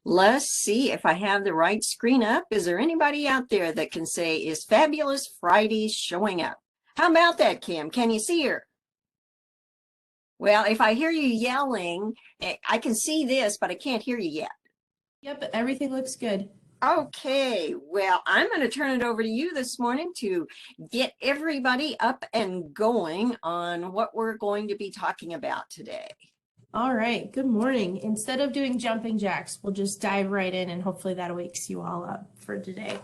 Let's see if I have the right screen up. Is there anybody out there that can say, is Fabulous Friday showing up? How about that, Kim? Can you see her? Well, if I hear you yelling, I can see this, but I can't hear you yet. Yep, everything looks good. Okay, well, I'm going to turn it over to you this morning to get everybody up and going on what we're going to be talking about today. All right, good morning. Instead of doing jumping jacks, we'll just dive right in and hopefully that wakes you all up for today.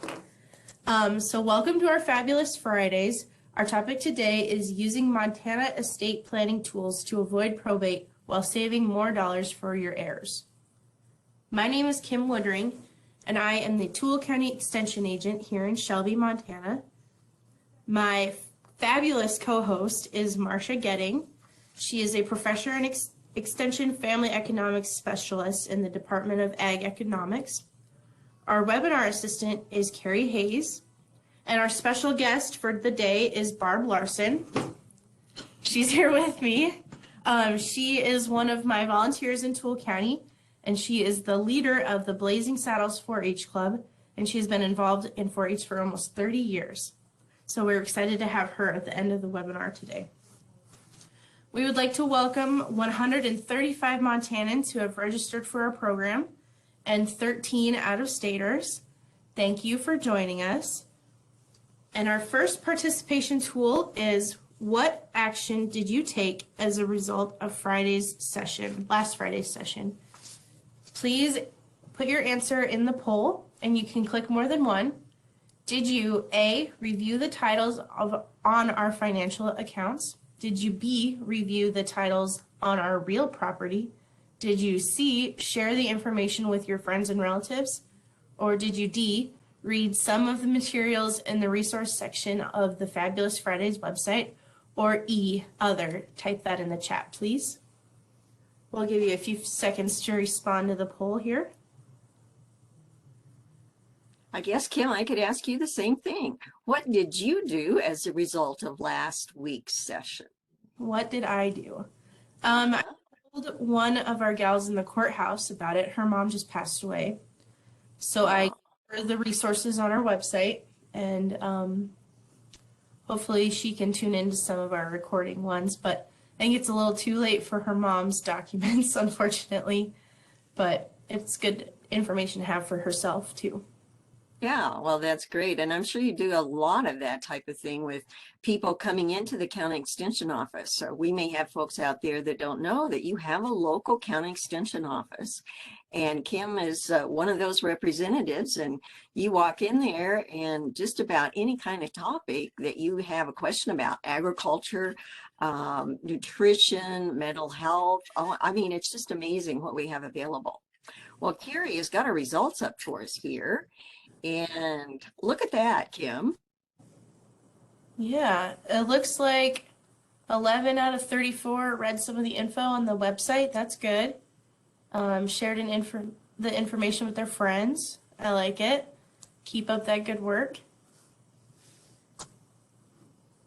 So welcome to our Fabulous Fridays. Our topic today is using Montana estate planning tools to avoid probate while saving more dollars for your heirs. My name is Kim Woodring, and I am the Toole County Extension Agent here in Shelby, Montana. My fabulous co-host is Marsha Goetting. She is a professor and Extension Family Economics Specialist in the Department of Ag Economics. Our webinar assistant is Carrie Hayes, and our special guest for the day is Barb Larson. She's here with me. She is one of my volunteers in Toole County, and she is the leader of the Blazing Saddles 4-H Club, and she's been involved in 4-H for almost 30 years. So we're excited to have her at the end of the webinar today. We would like to welcome 135 Montanans who have registered for our program and 13 out-of-staters. Thank you for joining us. And our first participation tool is, what action did you take as a result of last Friday's session? Please put your answer in the poll, and you can click more than one. Did you A, review the titles on our financial accounts? Did you B, review the titles on our real property? Did you C, share the information with your friends and relatives? Or did you D, read some of the materials in the resource section of the Fabulous Fridays website? Or E, other? Type that in the chat, please. We'll give you a few seconds to respond to the poll here. I guess, Kim, I could ask you the same thing. What did you do as a result of last week's session? What did I do? I told one of our gals in the courthouse about it. Her mom just passed away. So I gave her the resources on our website, and hopefully she can tune into some of our recording ones. But I think it's a little too late for her mom's documents, unfortunately. But it's good information to have for herself, too. Yeah, well, that's great. And I'm sure you do a lot of that type of thing with people coming into the county extension office. So we may have folks out there that don't know that you have a local county extension office. And Kim is one of those representatives, and you walk in there and just about any kind of topic that you have a question about, agriculture, nutrition, mental health. Oh, I mean, it's just amazing what we have available. Well, Carrie has got her results up for us here. And look at that, Kim. Yeah, it looks like 11 out of 34 read some of the info on the website. That's good. Shared the information with their friends. I like it. Keep up that good work.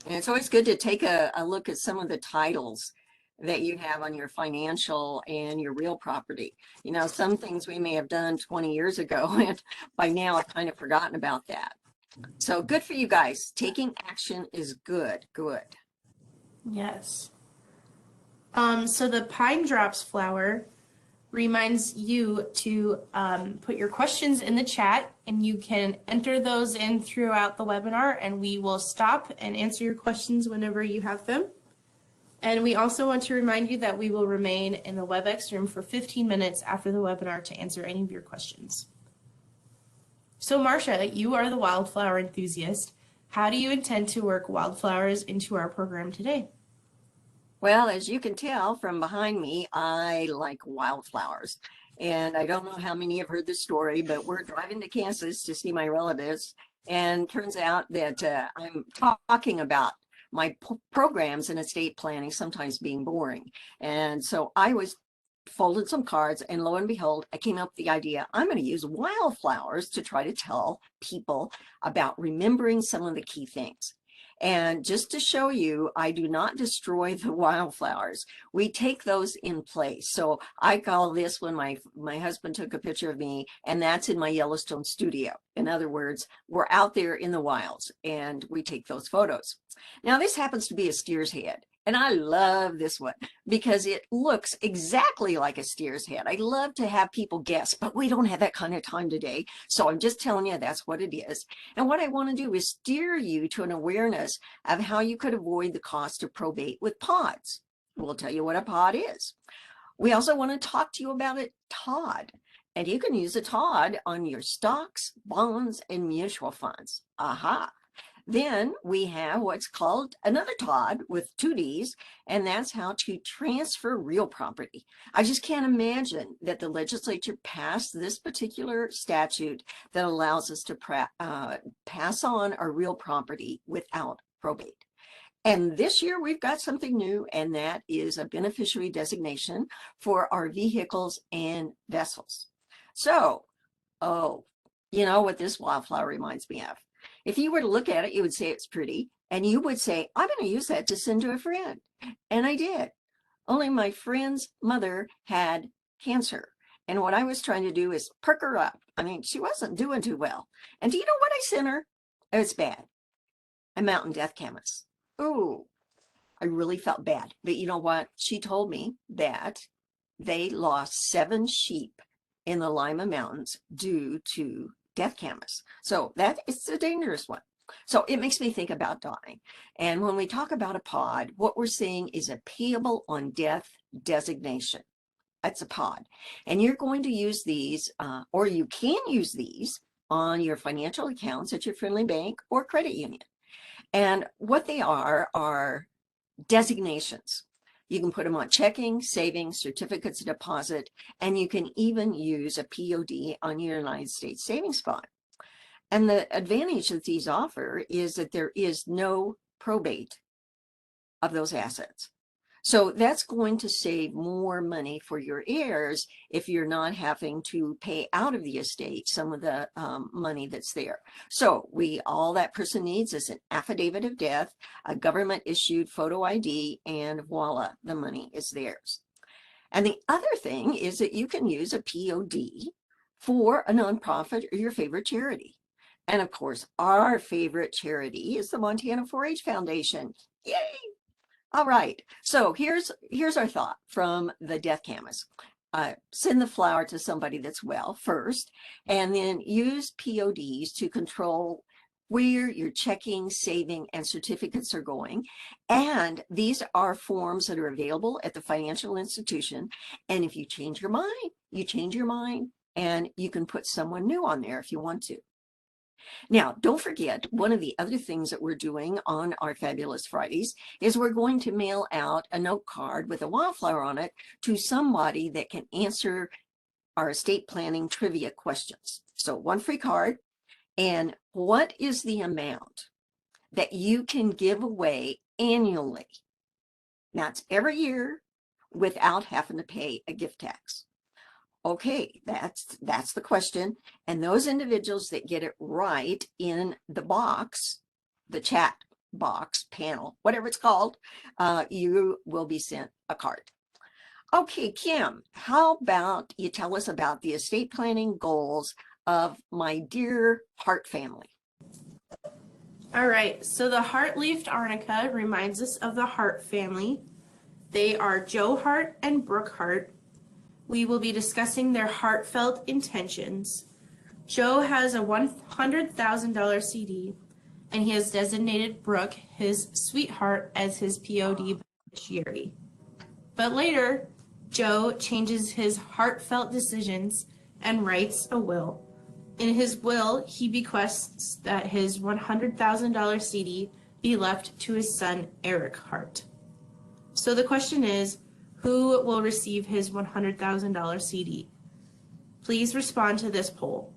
And it's always good to take a look at some of the titles that you have on your financial and your real property. You know, some things we may have done 20 years ago, and by now I've kind of forgotten about that. So good for you guys. Taking action is good. Good. Yes. So the pine drops flower reminds you to put your questions in the chat, and you can enter those in throughout the webinar, and we will stop and answer your questions whenever you have them. And we also want to remind you that we will remain in the WebEx room for 15 minutes after the webinar to answer any of your questions. So Marsha, you are the wildflower enthusiast. How do you intend to work wildflowers into our program today? Well, as you can tell from behind me, I like wildflowers. And I don't know how many have heard the story, but we're driving to Kansas to see my relatives. And turns out that I'm talking about my programs in estate planning sometimes being boring. And so I folded some cards, and lo and behold, I came up with the idea, I'm going to use wildflowers to try to tell people about remembering some of the key things. And just to show you, I do not destroy the wildflowers. We take those in place. So I call this when my husband took a picture of me, and that's in my Yellowstone studio. In other words, we're out there in the wilds and we take those photos. Now this happens to be a steer's head. And I love this one because it looks exactly like a steer's head. I love to have people guess, but we don't have that kind of time today. So I'm just telling you that's what it is. And what I want to do is steer you to an awareness of how you could avoid the cost of probate with pods. We'll tell you what a pod is. We also want to talk to you about a TOD. And you can use a TOD on your stocks, bonds, and mutual funds. Aha. Then we have what's called another TOD with 2 Ds, and that's how to transfer real property. I just can't imagine that the legislature passed this particular statute that allows us to pass on our real property without probate. And this year we've got something new, and that is a beneficiary designation for our vehicles and vessels. So, you know what this wildflower reminds me of? If you were to look at it, you would say it's pretty, and you would say, I'm going to use that to send to a friend. And I did. Only my friend's mother had cancer. And what I was trying to do is perk her up. I mean, she wasn't doing too well. And do you know what I sent her? It's bad. A mountain death canvas. Ooh, I really felt bad. But you know what? She told me that they lost 7 sheep in the Lima Mountains due to death canvas. So that is a dangerous one. So it makes me think about dying. And when we talk about a pod, what we're saying is a payable on death designation. That's a pod. And you're going to use these, or you can use these on your financial accounts at your friendly bank or credit union. And what they are designations. You can put them on checking, savings, certificates of deposit, and you can even use a POD on your United States savings bond. And the advantage that these offer is that there is no probate of those assets. So that's going to save more money for your heirs if you're not having to pay out of the estate some of the money that's there. So all that person needs is an affidavit of death, a government issued photo ID, and voila, the money is theirs. And the other thing is that you can use a POD for a nonprofit or your favorite charity. And of course, our favorite charity is the Montana 4-H Foundation. Yay! All right, so here's our thought from the death canvas. Send the flower to somebody that's well first, and then use PODs to control where your checking, saving, and certificates are going. And these are forms that are available at the financial institution. And if you change your mind, you change your mind, and you can put someone new on there if you want to. Now, don't forget, one of the other things that we're doing on our Fabulous Fridays is we're going to mail out a note card with a wildflower on it to somebody that can answer our estate planning trivia questions. So 1 free card. And what is the amount that you can give away annually? That's every year without having to pay a gift tax. Okay, that's the question. And those individuals that get it right in the box, the chat box, panel, whatever it's called, you will be sent a card. Okay, Kim, how about you tell us about the estate planning goals of my dear Hart family? All right, so the heart-leafed arnica reminds us of the Hart family. They are Joe Hart and Brooke Hart. We will be discussing their heartfelt intentions. Joe has a $100,000 CD, and he has designated Brooke, his sweetheart, as his POD beneficiary. But later, Joe changes his heartfelt decisions and writes a will. In his will, he bequests that his $100,000 CD be left to his son, Eric Hart. So the question is, who will receive his $100,000 CD? Please respond to this poll.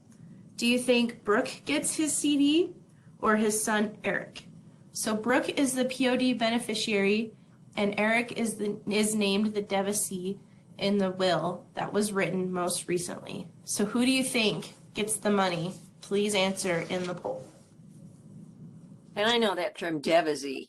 Do you think Brooke gets his CD or his son Eric? So Brooke is the POD beneficiary and Eric is named the devotee in the will that was written most recently. So who do you think gets the money? Please answer in the poll. And I know that term devasy.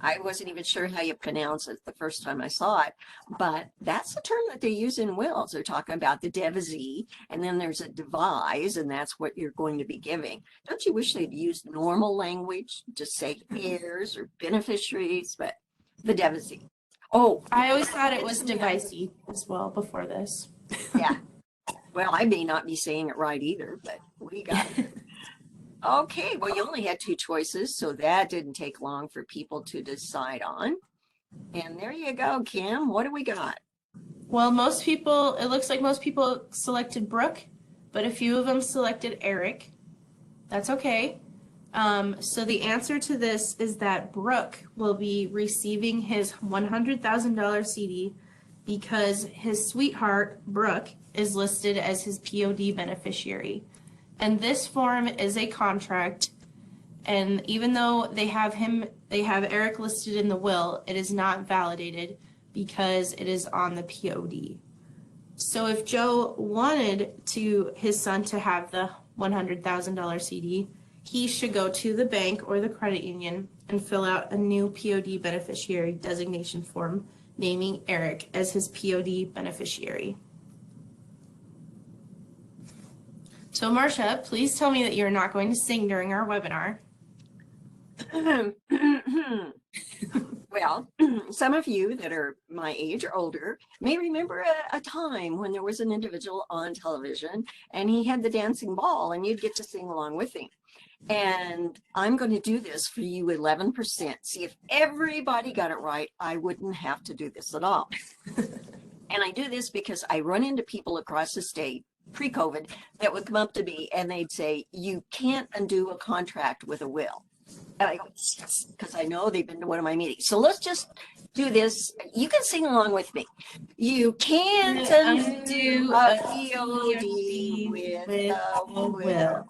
I wasn't even sure how you pronounce it the first time I saw it, but that's the term that they use in wills. They're talking about the devasee, and then there's a devise, and that's what you're going to be giving. Don't you wish they'd used normal language, just say heirs or beneficiaries, but the devasee. Oh, I always thought it was devicey as well before this. yeah. Well, I may not be saying it right either, but we got it. Okay, well, you only had two choices, so that didn't take long for people to decide on. And there you go, Kim. What do we got? Well, most people, it looks like most people selected Brooke, but a few of them selected Eric. That's okay. So the answer to this is that Brooke will be receiving his $100,000 CD because his sweetheart, Brooke, is listed as his POD beneficiary. And this form is a contract, and even though they have Eric listed in the will, it is not validated because it is on the POD. So if Joe wanted his son to have the $100,000 CD, he should go to the bank or the credit union and fill out a new POD beneficiary designation form naming Eric as his POD beneficiary. So Marsha, please tell me that you're not going to sing during our webinar. Well, some of you that are my age or older may remember a time when there was an individual on television and he had the dancing ball and you'd get to sing along with him. And I'm going to do this for you 11%. See, if everybody got it right, I wouldn't have to do this at all. And I do this because I run into people across the state pre-COVID that would come up to me and they'd say, you can't undo a contract with a will. And I go, yes, because I know they've been to one of my meetings. So let's just do this. You can sing along with me. You can't undo a POD with a will.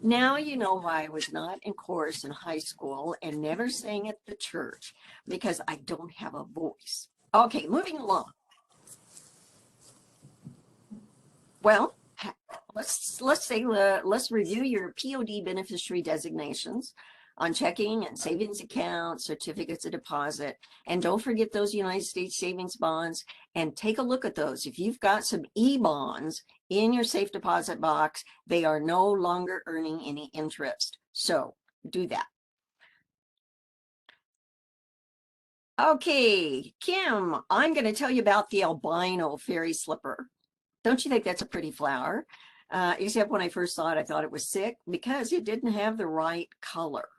Now you know why I was not in chorus in high school and never sang at the church, because I don't have a voice. Okay, moving along. Well, let's review your POD beneficiary designations on checking and savings accounts, certificates of deposit, and don't forget those United States savings bonds, and take a look at those. If you've got some e-bonds in your safe deposit box, they are no longer earning any interest. So do that. Okay, Kim, I'm going to tell you about the albino fairy slipper. Don't you think that's a pretty flower? Except when I first saw it, I thought it was sick because it didn't have the right color.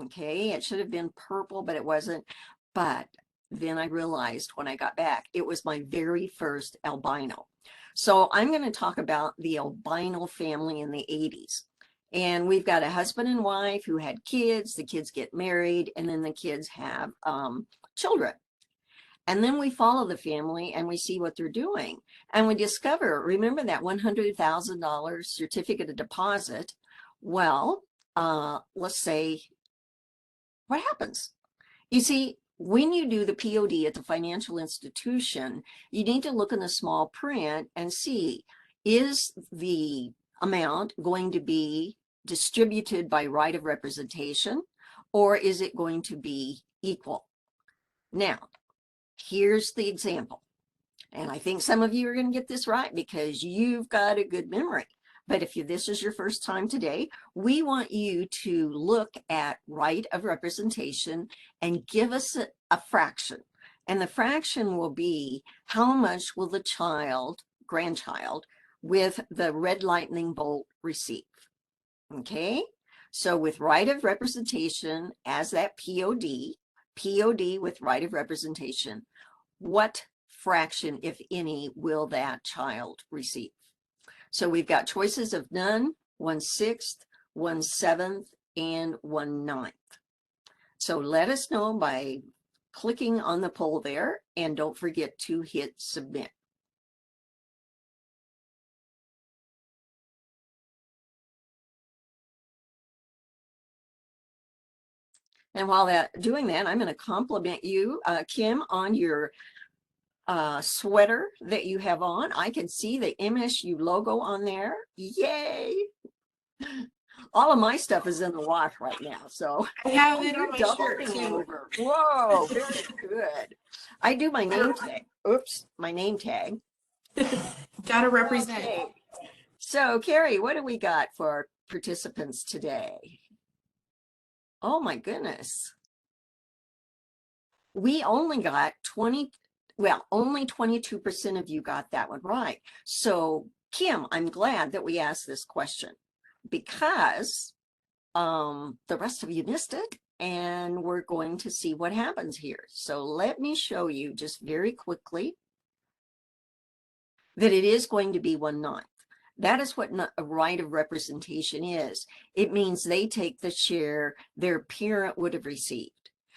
Okay, it should have been purple, but it wasn't. But then I realized when I got back, it was my very first albino. So I'm going to talk about the albino family in the 80s. And we've got a husband and wife who had kids. The kids get married, and then the kids have children. And then we follow the family and we see what they're doing. And we discover, remember that $100,000 certificate of deposit? Well, let's say, what happens? You see, when you do the POD at the financial institution, you need to look in the small print and see, is the amount going to be distributed by right of representation, or is it going to be equal? Now, here's the example. And I think some of you are going to get this right because you've got a good memory. But if this is your first time today, we want you to look at right of representation and give us a fraction. And the fraction will be how much will the grandchild with the red lightning bolt receive. Okay, so with right of representation as that POD with right of representation, what fraction, if any, will that child receive? So we've got choices of none, 1/6, 1/7, and 1/9. So let us know by clicking on the poll there, and don't forget to hit submit. And while doing that, I'm going to compliment you, Kim, on your sweater that you have on. I can see the MSU logo on there. Yay! All of my stuff is in the wash right now. So I have it you're on my shirt doubling too. over. Whoa, very good. I do my name tag. Oops, my name tag. Gotta represent. Okay. So, Carrie, what do we got for our participants today? Oh my goodness. We only got 20, well, only 22% of you got that one right. So, Kim, I'm glad that we asked this question because the rest of you missed it, and we're going to see what happens here. So let me show you just very quickly that it is going to be 1/9. That is what a right of representation is. It means they take the share their parent would have received.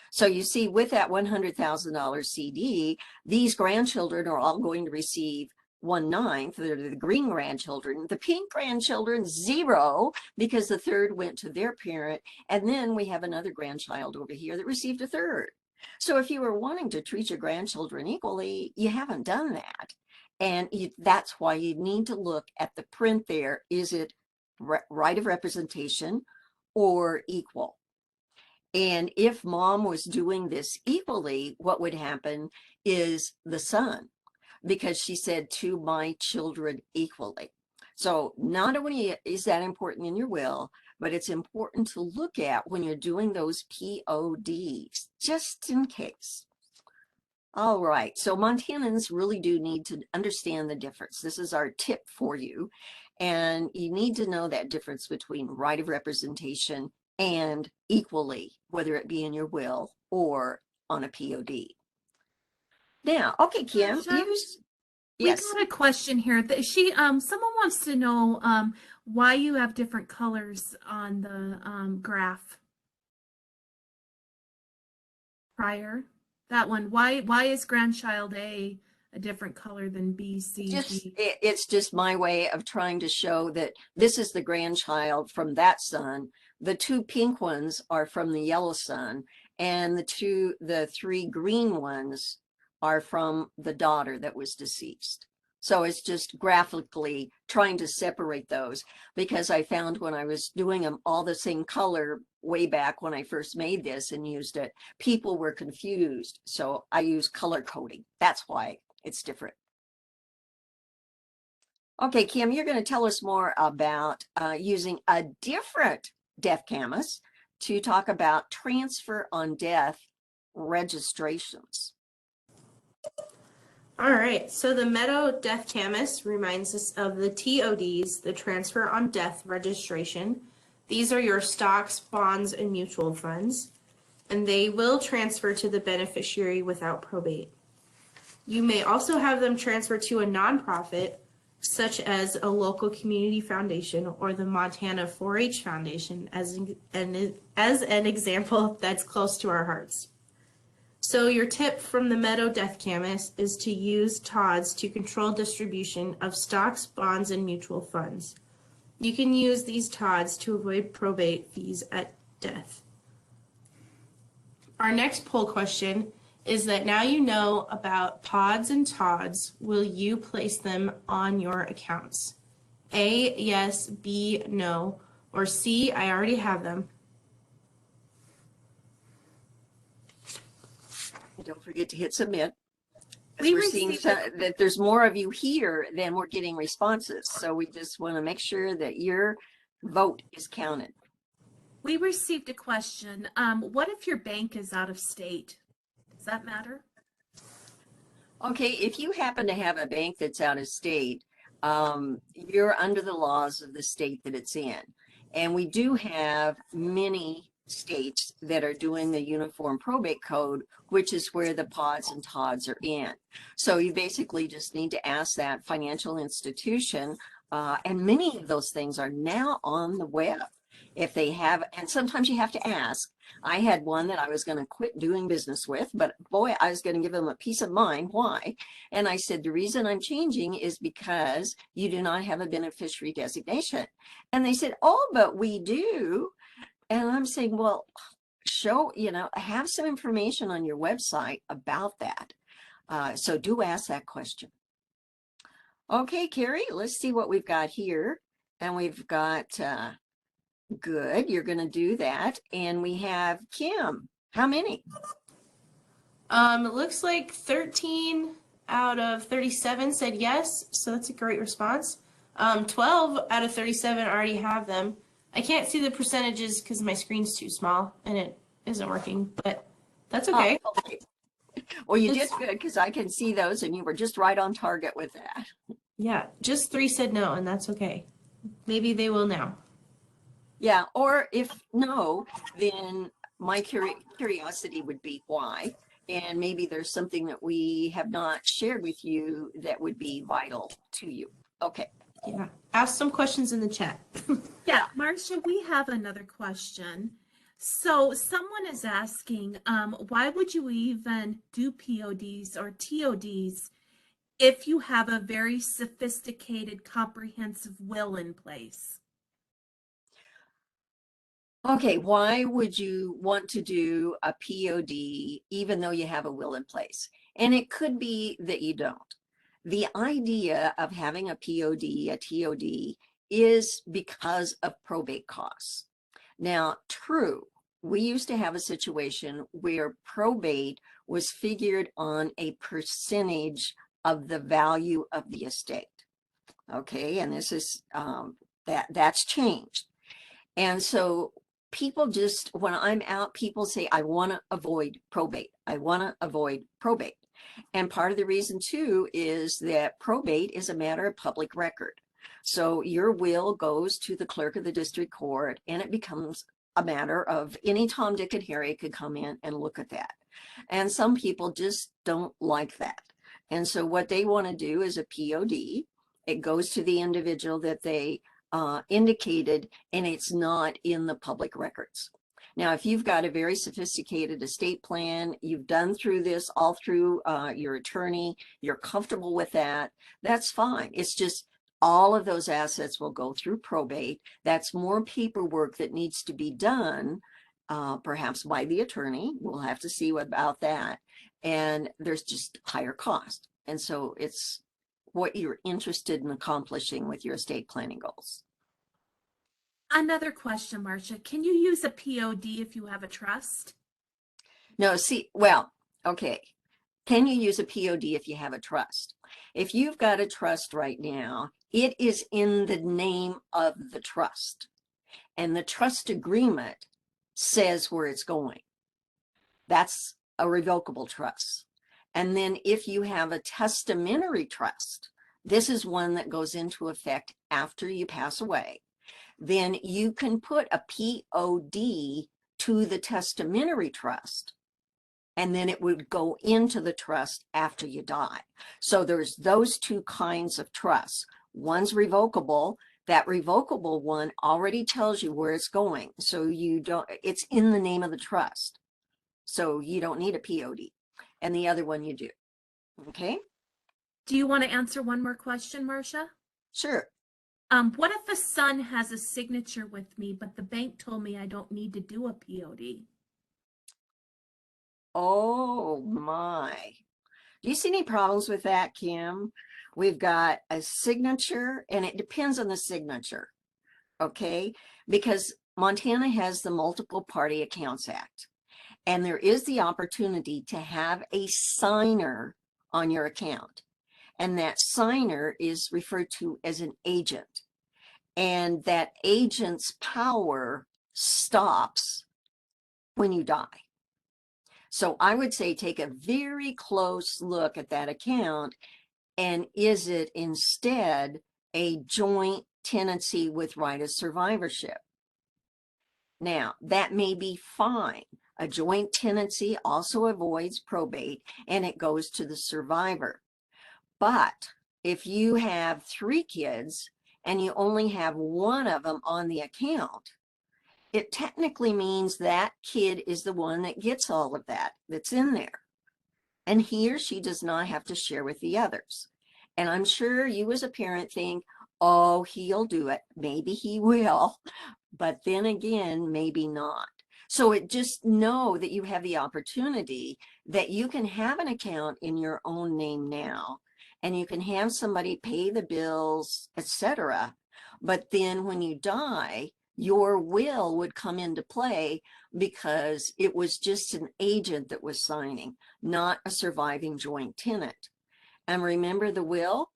So you see, with that $100,000 CD, these grandchildren are all going to receive 1/9. They're the green grandchildren. The pink grandchildren, 0, because the third went to their parent. And then we have another grandchild over here that received a third. So if you were wanting to treat your grandchildren equally, you haven't done that. And that's why you need to look at the print there. Is it right of representation or equal? And if mom was doing this equally, what would happen is the son, because she said to my children equally. So not only is that important in your will, but it's important to look at when you're doing those PODs, just in case. All right, so Montanans really do need to understand the difference. This is our tip for you. And you need to know that difference between right of representation and equally, whether it be in your will or on a POD. Now, okay, Kim, We yes. got a question here that someone wants to know why you have different colors on the graph prior. That one. Why is grandchild A a different color than B, C, D? It's just my way of trying to show that this is the grandchild from that son. The 2 pink ones are from the yellow son, and the 3 green ones are from the daughter that was deceased. So it's just graphically trying to separate those, because I found when I was doing them all the same color way back when I first made this and used it, people were confused. So I use color coding. That's why it's different. Okay, Kim, you're going to tell us more about using a different death canvas to talk about transfer on death registrations. All right, so the Meadow Death Canvas reminds us of the TODs, the Transfer on Death Registration. These are your stocks, bonds, and mutual funds, and they will transfer to the beneficiary without probate. You may also have them transfer to a nonprofit, such as a local community foundation or the Montana 4-H Foundation, as an example that's close to our hearts. So your tip from the Meadow Death Canvas is to use TODs to control distribution of stocks, bonds, and mutual funds. You can use these TODs to avoid probate fees at death. Our next poll question is that now you know about PODs and TODs, will you place them on your accounts? A, yes, B, no, or C, I already have them. Don't forget to hit submit. As We we're seeing received that there's more of you here than we're getting responses. So we just want to make sure that your vote is counted. We received a question. What if your bank is out of state? Does that matter? Okay, if you happen to have a bank that's out of state, you're under the laws of the state that it's in. And we do have many states that are doing the Uniform Probate Code, which is where the PODs and TODs are in. So you basically just need to ask that financial institution, and many of those things are now on the web. If they have, and sometimes you have to ask. I had one that I was going to quit doing business with, but boy, I was going to give them a peace of mind. Why? And I said, the reason I'm changing is because you do not have a beneficiary designation. And they said, oh, but we do. And I'm saying, well, have some information on your website about that. So do ask that question. Okay, Carrie, let's see what we've got here. And we've got Good, you're going to do that. And we have Kim. How many? It looks like 13 out of 37 said yes, so that's a great response. 12 out of 37 already have them. I can't see the percentages because my screen's too small and it isn't working, but that's okay. Oh, okay. Well, you did It's- good because I can see those and you were just right on target with that. Yeah, just 3 said no, and that's okay. Maybe they will now. Yeah, or if no, then my curiosity would be why. And maybe there's something that we have not shared with you that would be vital to you. Okay. Yeah, ask some questions in the chat. Yeah, Marsha, we have another question. So someone is asking, why would you even do PODs or TODs if you have a very sophisticated, comprehensive will in place? Okay, why would you want to do a POD even though you have a will in place? And it could be that you don't. The idea of having a POD, a TOD, is because of probate costs. Now, true, we used to have a situation where probate was figured on a percentage of the value of the estate. Okay, and this is that's changed. And so people just, when I'm out, people say, I want to avoid probate. I want to avoid probate. And part of the reason too is that probate is a matter of public record. So your will goes to the clerk of the district court and it becomes a matter of any Tom, Dick, and Harry could come in and look at that. And some people just don't like that. And so what they want to do is a POD. It goes to the individual that they indicated, and it's not in the public records. Now, if you've got a very sophisticated estate plan, you've done through this all through your attorney, you're comfortable with that, that's fine. It's just all of those assets will go through probate. That's more paperwork that needs to be done, perhaps by the attorney. We'll have to see about that. And there's just higher cost. And so it's what you're interested in accomplishing with your estate planning goals. Another question, Marsha. Can you use a POD if you have a trust? No, see, well, okay. Can you use a POD if you have a trust? If you've got a trust right now, it is in the name of the trust. And the trust agreement says where it's going. That's a revocable trust. And then if you have a testamentary trust, this is one that goes into effect after you pass away, then you can put a POD to the testamentary trust, and then it would go into the trust after you die. So there's those two kinds of trusts. One's revocable. That revocable one already tells you where it's going. So you don't, it's in the name of the trust. So you don't need a POD. And the other one you do. Okay? Do you want to answer one more question, Marsha? Sure. What if a son has a signature with me, but the bank told me I don't need to do a POD? Oh my. Do you see any problems with that, Kim? We've got a signature, and it depends on the signature, okay? Because Montana has the Multiple Party Accounts Act, and there is the opportunity to have a signer on your account. And that signer is referred to as an agent. And that agent's power stops when you die. So I would say take a very close look at that account, and is it instead a joint tenancy with right of survivorship? Now, that may be fine. A joint tenancy also avoids probate and it goes to the survivor. But if you have 3 kids and you only have one of them on the account, it technically means that kid is the one that gets all of that that's in there. And he or she does not have to share with the others. And I'm sure you as a parent think, oh, he'll do it. Maybe he will. But then again, maybe not. So it just know that you have the opportunity that you can have an account in your own name now, and you can have somebody pay the bills, etc. But then when you die, your will would come into play because it was just an agent that was signing, not a surviving joint tenant. And remember the will?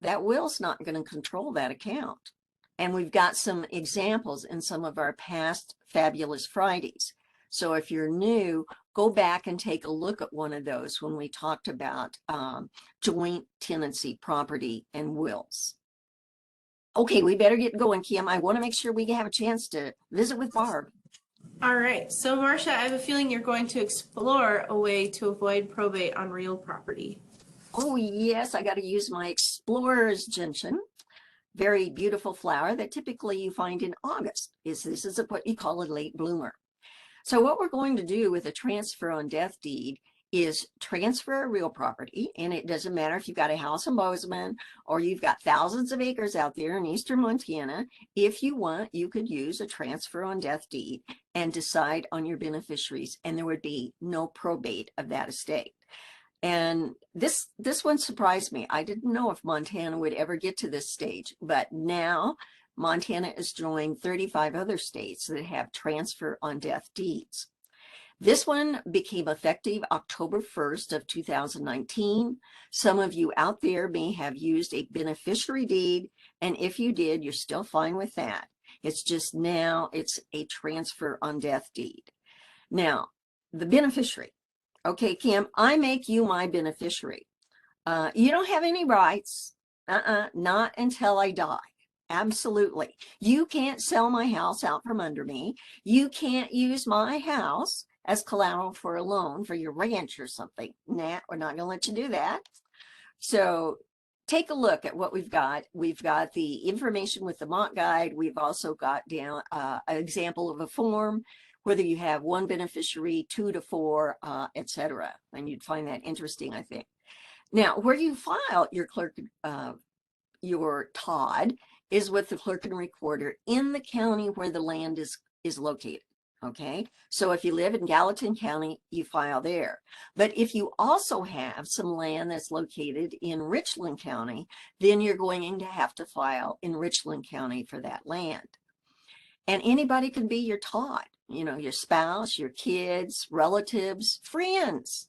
That will's not going to control that account. And we've got some examples in some of our past Fabulous Fridays. So if you're new, go back and take a look at one of those when we talked about joint tenancy property and wills. Okay, we better get going, Kim. I want to make sure we have a chance to visit with Barb. All right. So, Marsha, I have a feeling you're going to explore a way to avoid probate on real property. Oh, yes, I got to use my Explorer's Gentian. Very beautiful flower that typically you find in August. This is what you call a late bloomer. So what we're going to do with a transfer on death deed is transfer a real property, and it doesn't matter if you've got a house in Bozeman or you've got thousands of acres out there in eastern Montana. If you want, you could use a transfer on death deed and decide on your beneficiaries, and there would be no probate of that estate. And this one surprised me. I didn't know if Montana would ever get to this stage, but now Montana is joining 35 other states that have transfer on death deeds. This one became effective October 1st of 2019. Some of you out there may have used a beneficiary deed, and if you did, you're still fine with that. It's just now it's a transfer on death deed. Now, the beneficiary. Okay, Kim, I make you my beneficiary. You don't have any rights. Not until I die. Absolutely. You can't sell my house out from under me. You can't use my house as collateral for a loan for your ranch or something. Nah, we're not going to let you do that. So take a look at what we've got. We've got the information with the Mont Guide. We've also got down an example of a form, whether you have one beneficiary, 2 to 4, etc. And you'd find that interesting, I think. Now, where you file your clerk, your TOD is with the clerk and recorder in the county where the land is located. Okay, so if you live in Gallatin County, you file there. But if you also have some land that's located in Richland County, then you're going to have to file in Richland County for that land. And anybody can be your TOD, you know, your spouse, your kids, relatives, friends.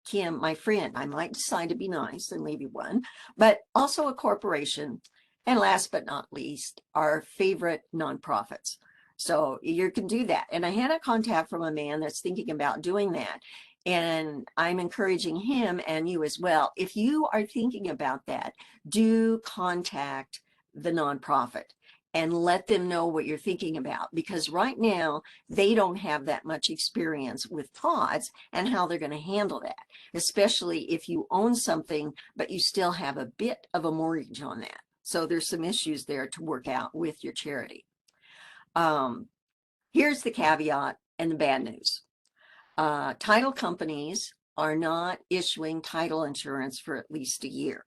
Kim, my friend, I might decide to be nice and leave you one, but also a corporation. And last but not least, our favorite nonprofits. So you can do that. And I had a contact from a man that's thinking about doing that. And I'm encouraging him and you as well. If you are thinking about that, do contact the nonprofit and let them know what you're thinking about, because right now they don't have that much experience with TODs and how they're going to handle that, especially if you own something, but you still have a bit of a mortgage on that. So there's some issues there to work out with your charity. Here's the caveat and the bad news. Title companies are not issuing title insurance for at least a year.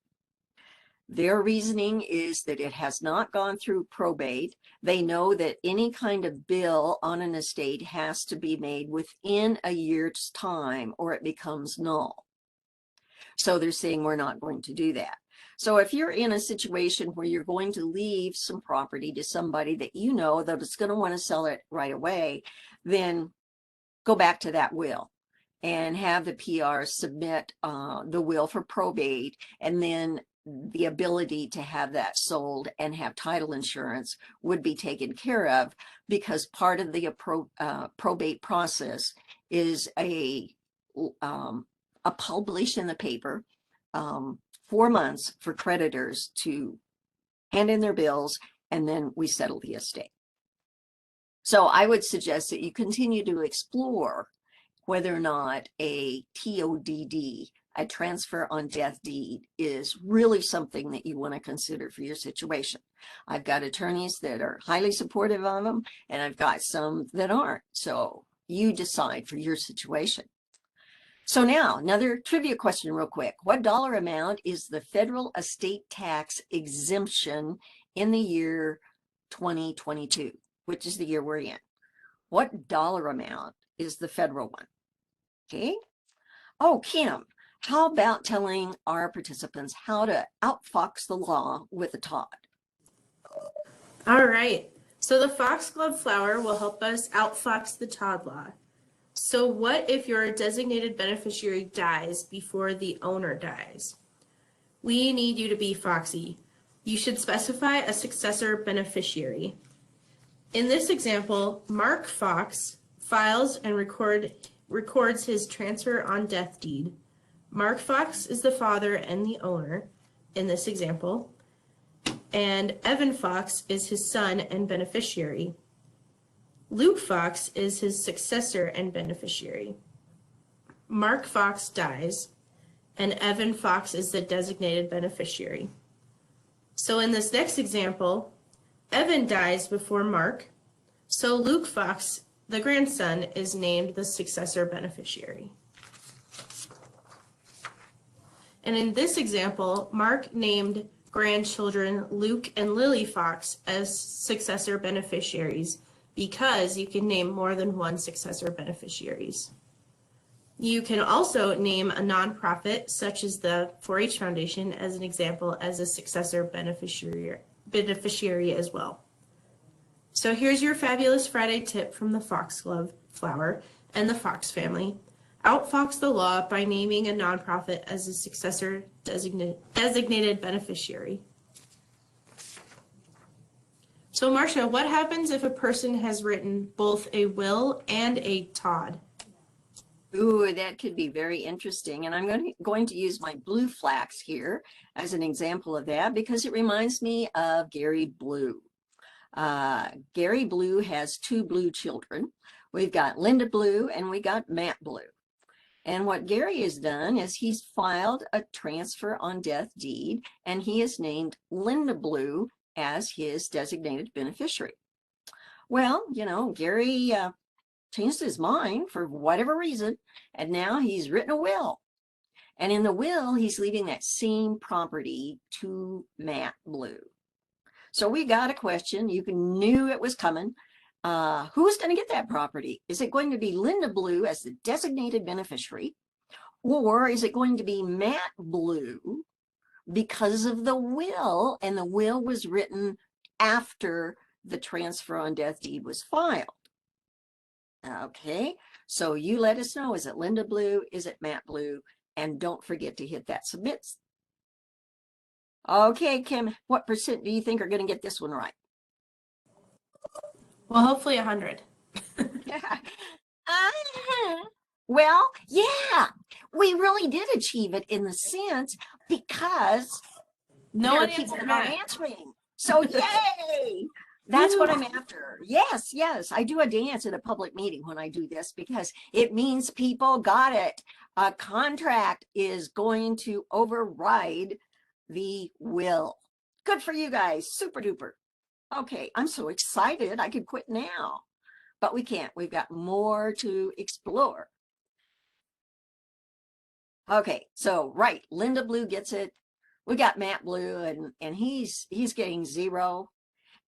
Their reasoning is that it has not gone through probate. They know that any kind of bill on an estate has to be made within a year's time or it becomes null. So they're saying we're not going to do that. So if you're in a situation where you're going to leave some property to somebody that you know that is going to want to sell it right away, then go back to that will and have the PR submit the will for probate, and then the ability to have that sold and have title insurance would be taken care of, because part of the probate process is a publish in the paper 4 months for creditors to hand in their bills, and then we settle the estate. So I would suggest that you continue to explore whether or not a TODD, a transfer on death deed, is really something that you want to consider for your situation. I've got attorneys that are highly supportive of them, and I've got some that aren't. So you decide for your situation. So now, another trivia question real quick. What dollar amount is the federal estate tax exemption in the year 2022, which is the year we're in? What dollar amount is the federal one? Okay. Oh, Kim, how about telling our participants how to outfox the law with a TOD? All right. So the foxglove flower will help us outfox the Todd law. So what if your designated beneficiary dies before the owner dies? We need you to be foxy. You should specify a successor beneficiary. In this example, Mark Fox files and records his transfer on death deed. Mark Fox is the father and the owner in this example, and Evan Fox is his son and beneficiary. Luke Fox is his successor and beneficiary. Mark Fox dies, and Evan Fox is the designated beneficiary. So in this next example, Evan dies before Mark, so Luke Fox, the grandson, is named the successor beneficiary. And in this example, Mark named grandchildren Luke and Lily Fox as successor beneficiaries because you can name more than one successor beneficiaries. You can also name a nonprofit, such as the 4-H Foundation, as an example, as a successor beneficiary as well. So here's your Fabulous Friday tip from the foxglove flower and the Fox family. Outfox the law by naming a nonprofit as a successor designated beneficiary. So Marsha, what happens if a person has written both a will and a Todd? Ooh, that could be very interesting. And I'm going to use my blue flax here as an example of that because it reminds me of Gary Blue. Gary Blue has 2 blue children. We've got Linda Blue and we got Matt Blue. And what Gary has done is he's filed a transfer on death deed and he has named Linda Blue as his designated beneficiary. Well, you know, Gary changed his mind for whatever reason, and now he's written a will. And in the will, he's leaving that same property to Matt Blue. So we got a question. You knew it was coming. Who's going to get that property? Is it going to be Linda Blue as the designated beneficiary? Or is it going to be Matt Blue because of the will? And the will was written after the transfer on death deed was filed. Okay, so you let us know. Is it Linda Blue? Is it Matt Blue? And don't forget to hit that submit. Okay, Kim, what percent do you think are going to get this one right? Well, hopefully 100. Well, yeah, we really did achieve it in the sense because No there one are people answered not Matt. answering. So yay! That's what I'm after. Yes, yes. I do a dance at a public meeting when I do this because it means people got it. A contract is going to override the will. Good for you guys. Super duper. Okay, I'm so excited. I could quit now, but we can't. We've got more to explore. Okay, so right, Linda Blue gets it. We got Matt Blue, and he's getting 0.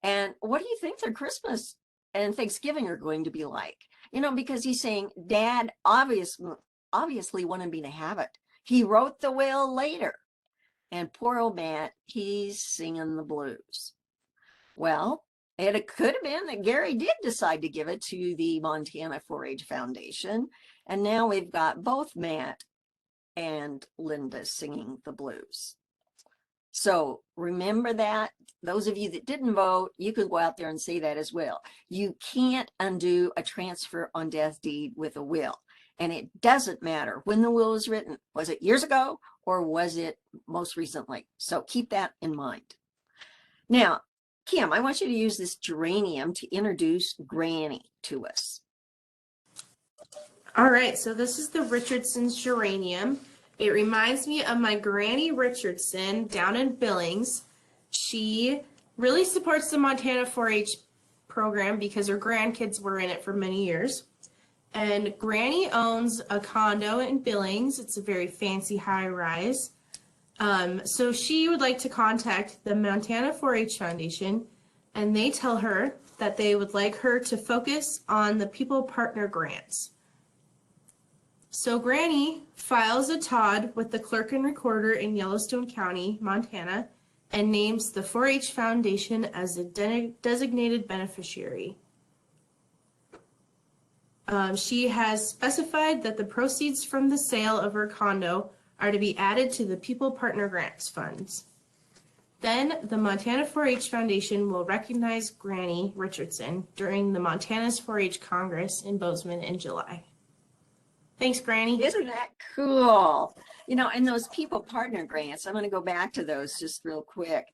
And what do you think their Christmas and Thanksgiving are going to be like? You know, because he's saying, Dad obviously wanted me to have it. He wrote the will later. And poor old Matt, he's singing the blues. Well, it could have been that Gary did decide to give it to the Montana 4-H Foundation. And now we've got both Matt and Linda singing the blues. So remember that. Those of you that didn't vote, you can go out there and say that as well. You can't undo a transfer on death deed with a will. And it doesn't matter when the will was written. Was it years ago or was it most recently? So keep that in mind. Now, Kim, I want you to use this geranium to introduce Granny to us. All right, so this is the Richardson's geranium. It reminds me of my Granny Richardson down in Billings. She really supports the Montana 4-H program because her grandkids were in it for many years. And Granny owns a condo in Billings. It's a very fancy high-rise. So she would like to contact the Montana 4-H Foundation, and they tell her that they would like her to focus on the People Partner grants. So Granny files a Todd with the clerk and recorder in Yellowstone County, Montana, and names the 4-H Foundation as a designated beneficiary. She has specified that the proceeds from the sale of her condo are to be added to the People Partner Grants funds. Then the Montana 4-H Foundation will recognize Granny Richardson during the Montana's 4-H Congress in Bozeman in July. Thanks, Granny. Isn't that cool? You know, and those people partner grants, I'm going to go back to those just real quick.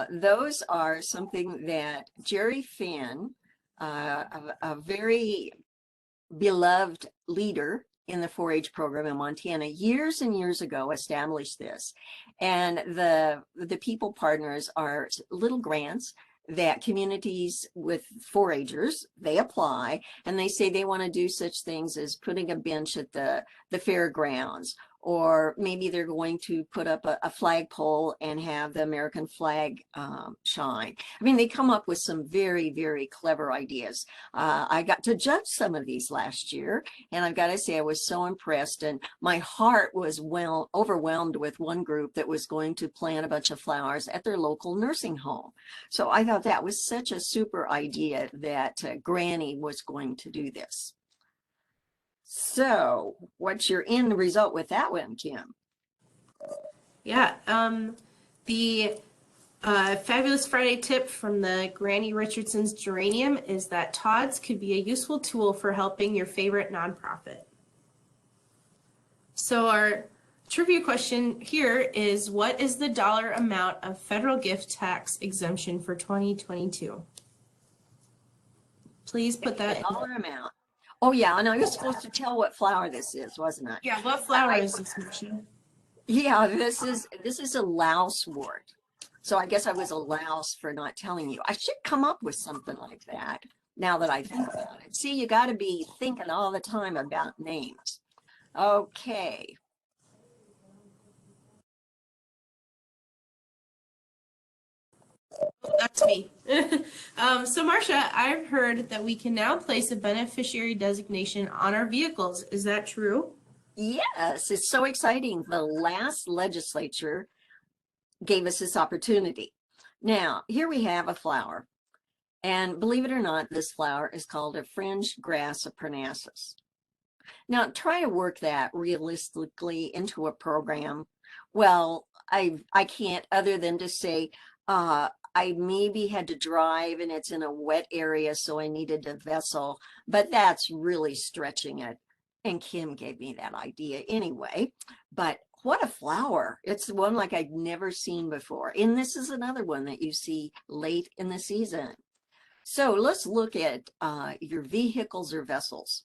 Those are something that Jerry Finn, a very beloved leader in the 4-H program in Montana, years and years ago established this. And the people partners are little grants that communities with 4-Hers, they apply, and they say they want to do such things as putting a bench at the fairgrounds, or maybe they're going to put up a flagpole and have the American flag shine. I mean, they come up with some very, very clever ideas. I got to judge some of these last year, and I've got to say I was so impressed, and my heart was overwhelmed with one group that was going to plant a bunch of flowers at their local nursing home. So I thought that was such a super idea that Granny was going to do this. So what's your end result with that one, Kim? Yeah, the Fabulous Friday tip from the Granny Richardson's geranium is that Todd's could be a useful tool for helping your favorite nonprofit. So our trivia question here is, what is the dollar amount of federal gift tax exemption for 2022? Please put that in. Dollar amount. Oh yeah, and I was supposed to tell what flower this is, wasn't I? Yeah, what flower is this, Marsha? Yeah, this is a lousewort. So I guess I was a louse for not telling you. I should come up with something like that now that I think about it. See, you got to be thinking all the time about names. Okay. That's me. So Marsha, I've heard that we can now place a beneficiary designation on our vehicles. Is that true? Yes, it's so exciting. The last legislature gave us this opportunity. Now, here we have a flower. And believe it or not, this flower is called a fringed grass of Parnassus. Now, try to work that realistically into a program. Well, I can't, other than to say, I maybe had to drive and it's in a wet area, so I needed a vessel, but that's really stretching it. And Kim gave me that idea anyway. But what a flower. It's one like I'd never seen before. And this is another one that you see late in the season. So let's look at your vehicles or vessels.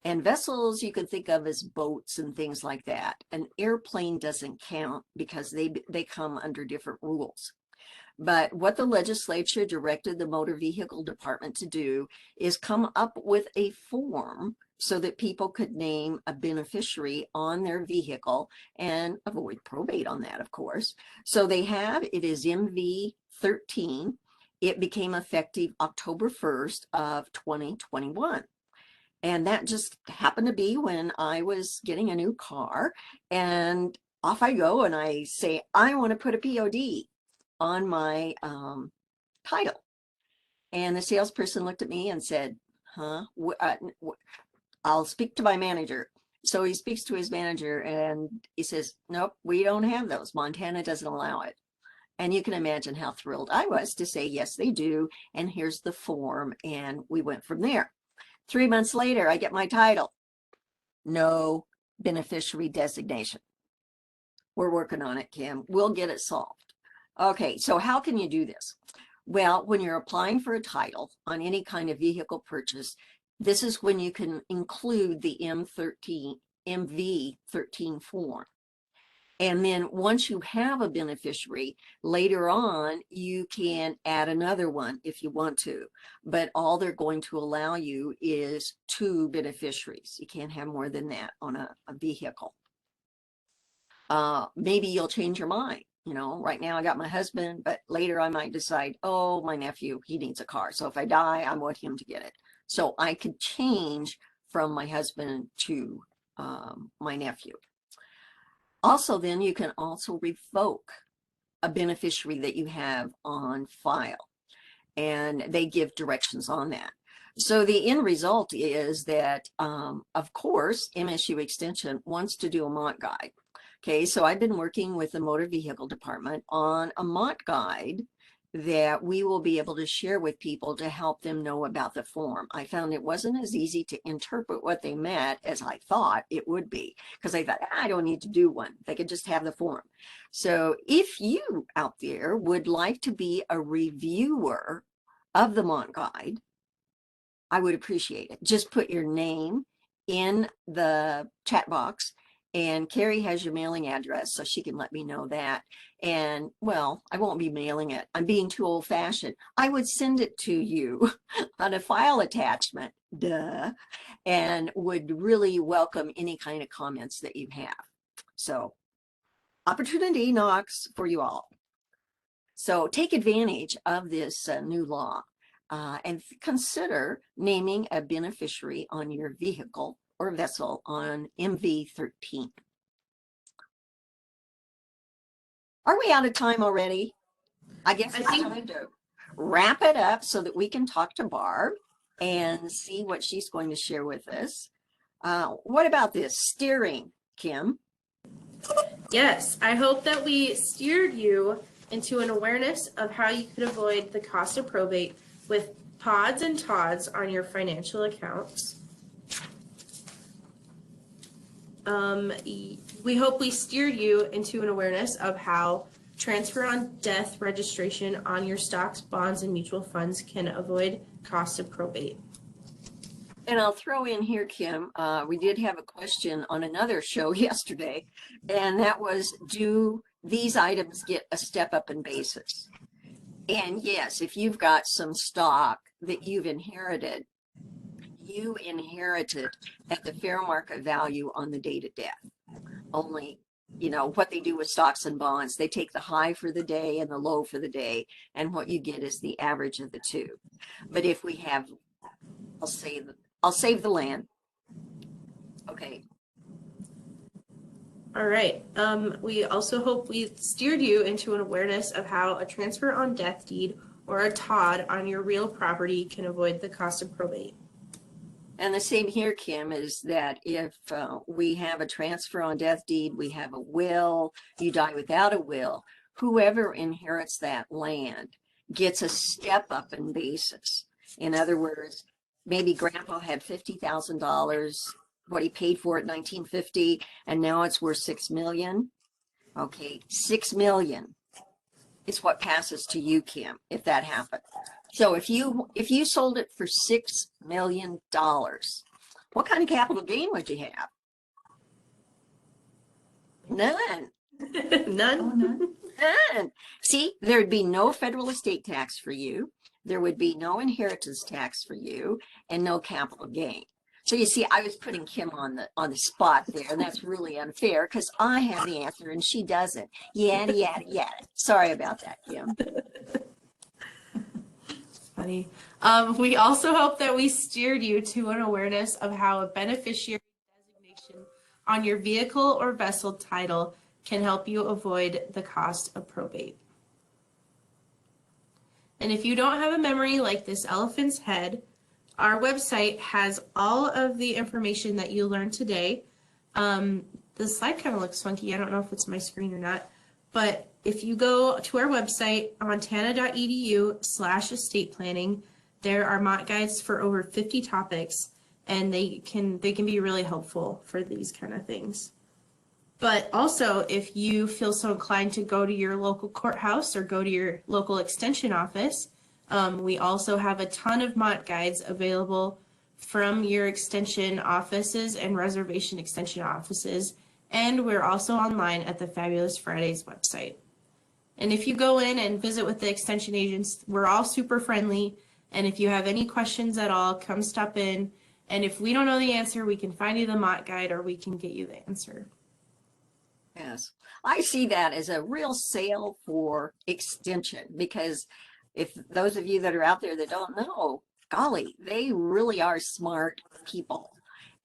And vessels you can think of as boats and things like that. An airplane doesn't count because they come under different rules. But what the legislature directed the motor vehicle department to do is come up with a form so that people could name a beneficiary on their vehicle and avoid probate on that, of course. So it is MV 13. It became effective October 1st of 2021. And that just happened to be when I was getting a new car, and off I go and I say, I want to put a POD on my title. And the salesperson looked at me and said, I'll speak to my manager. So he speaks to his manager and he says, nope, we don't have those. Montana doesn't allow it. And you can imagine how thrilled I was to say, yes, they do. And here's the form. And we went from there. 3 months later, I get my title. No beneficiary designation. We're working on it, Kim. We'll get it solved. Okay, so how can you do this? Well, when you're applying for a title on any kind of vehicle purchase, this is when you can include the MV 13 form. And then once you have a beneficiary, later on, you can add another one if you want to. But all they're going to allow you is 2 beneficiaries. You can't have more than that on a vehicle. Maybe you'll change your mind. You know, right now I got my husband, but later I might decide, oh, my nephew, he needs a car. So if I die, I want him to get it. So I could change from my husband to my nephew. Also, then you can also revoke a beneficiary that you have on file, and they give directions on that. So the end result is that, of course, MSU Extension wants to do a MONT guide. Okay, so I've been working with the Motor Vehicle Department on a MONT guide that we will be able to share with people to help them know about the form. I found it wasn't as easy to interpret what they meant as I thought it would be, because I thought, I don't need to do one. They could just have the form. So if you out there would like to be a reviewer of the MONT guide, I would appreciate it. Just put your name in the chat box, and Carrie has your mailing address, so she can let me know that. And well, I won't be mailing it. I'm being too old fashioned. I would send it to you on a file attachment, duh, and would really welcome any kind of comments that you have. So opportunity knocks for you all. So take advantage of this new law. And consider naming a beneficiary on your vehicle or vessel on MV13. Are we out of time already? I guess it's time to wrap it up so that we can talk to Barb and see what she's going to share with us. What about this steering, Kim? Yes, I hope that we steered you into an awareness of how you could avoid the cost of probate with pods and TODs on your financial accounts. We hope we steered you into an awareness of how transfer on death registration on your stocks, bonds, and mutual funds can avoid cost of probate. And I'll throw in here, Kim, we did have a question on another show yesterday, and that was, do these items get a step up in basis? And yes, if you've got some stock that you've inherited, you inherited at the fair market value on the date of death. Only, you know, what they do with stocks and bonds, they take the high for the day and the low for the day, and what you get is the average of the two. But if we have, I'll save the land. Okay. All right. We also hope we steered you into an awareness of how a transfer on death deed or a TOD on your real property can avoid the cost of probate. And the same here, Kim, is that if we have a transfer on death deed, we have a will, you die without a will, whoever inherits that land gets a step up in basis. In other words, maybe grandpa had $50,000, what he paid for it in 1950, and now it's worth $6 million. Okay, $6 million is what passes to you, Kim, if that happened. So if you sold it for $6 million, what kind of capital gain would you have? None. None? Oh, none. None. See, there'd be no federal estate tax for you. There would be no inheritance tax for you, and no capital gain. So you see, I was putting Kim on the spot there, and that's really unfair because I have the answer and she doesn't. Yada, yada, yada. Sorry about that, Kim. Funny. We also hope that we steered you to an awareness of how a beneficiary designation on your vehicle or vessel title can help you avoid the cost of probate. And if you don't have a memory like this elephant's head, our website has all of the information that you learned today. The slide kind of looks funky. I don't know if it's my screen or not, but if you go to our website, montana.edu/estate planning, there are MONT guides for over 50 topics, and they can be really helpful for these kind of things. But also, if you feel so inclined to go to your local courthouse or go to your local extension office, we also have a ton of MONT guides available from your extension offices and reservation extension offices. And we're also online at the Fabulous Fridays website. And if you go in and visit with the extension agents, we're all super friendly. And if you have any questions at all, come stop in. And if we don't know the answer, we can find you the MONT guide or we can get you the answer. Yes, I see that as a real sale for extension, because if those of you that are out there that don't know, golly, they really are smart people.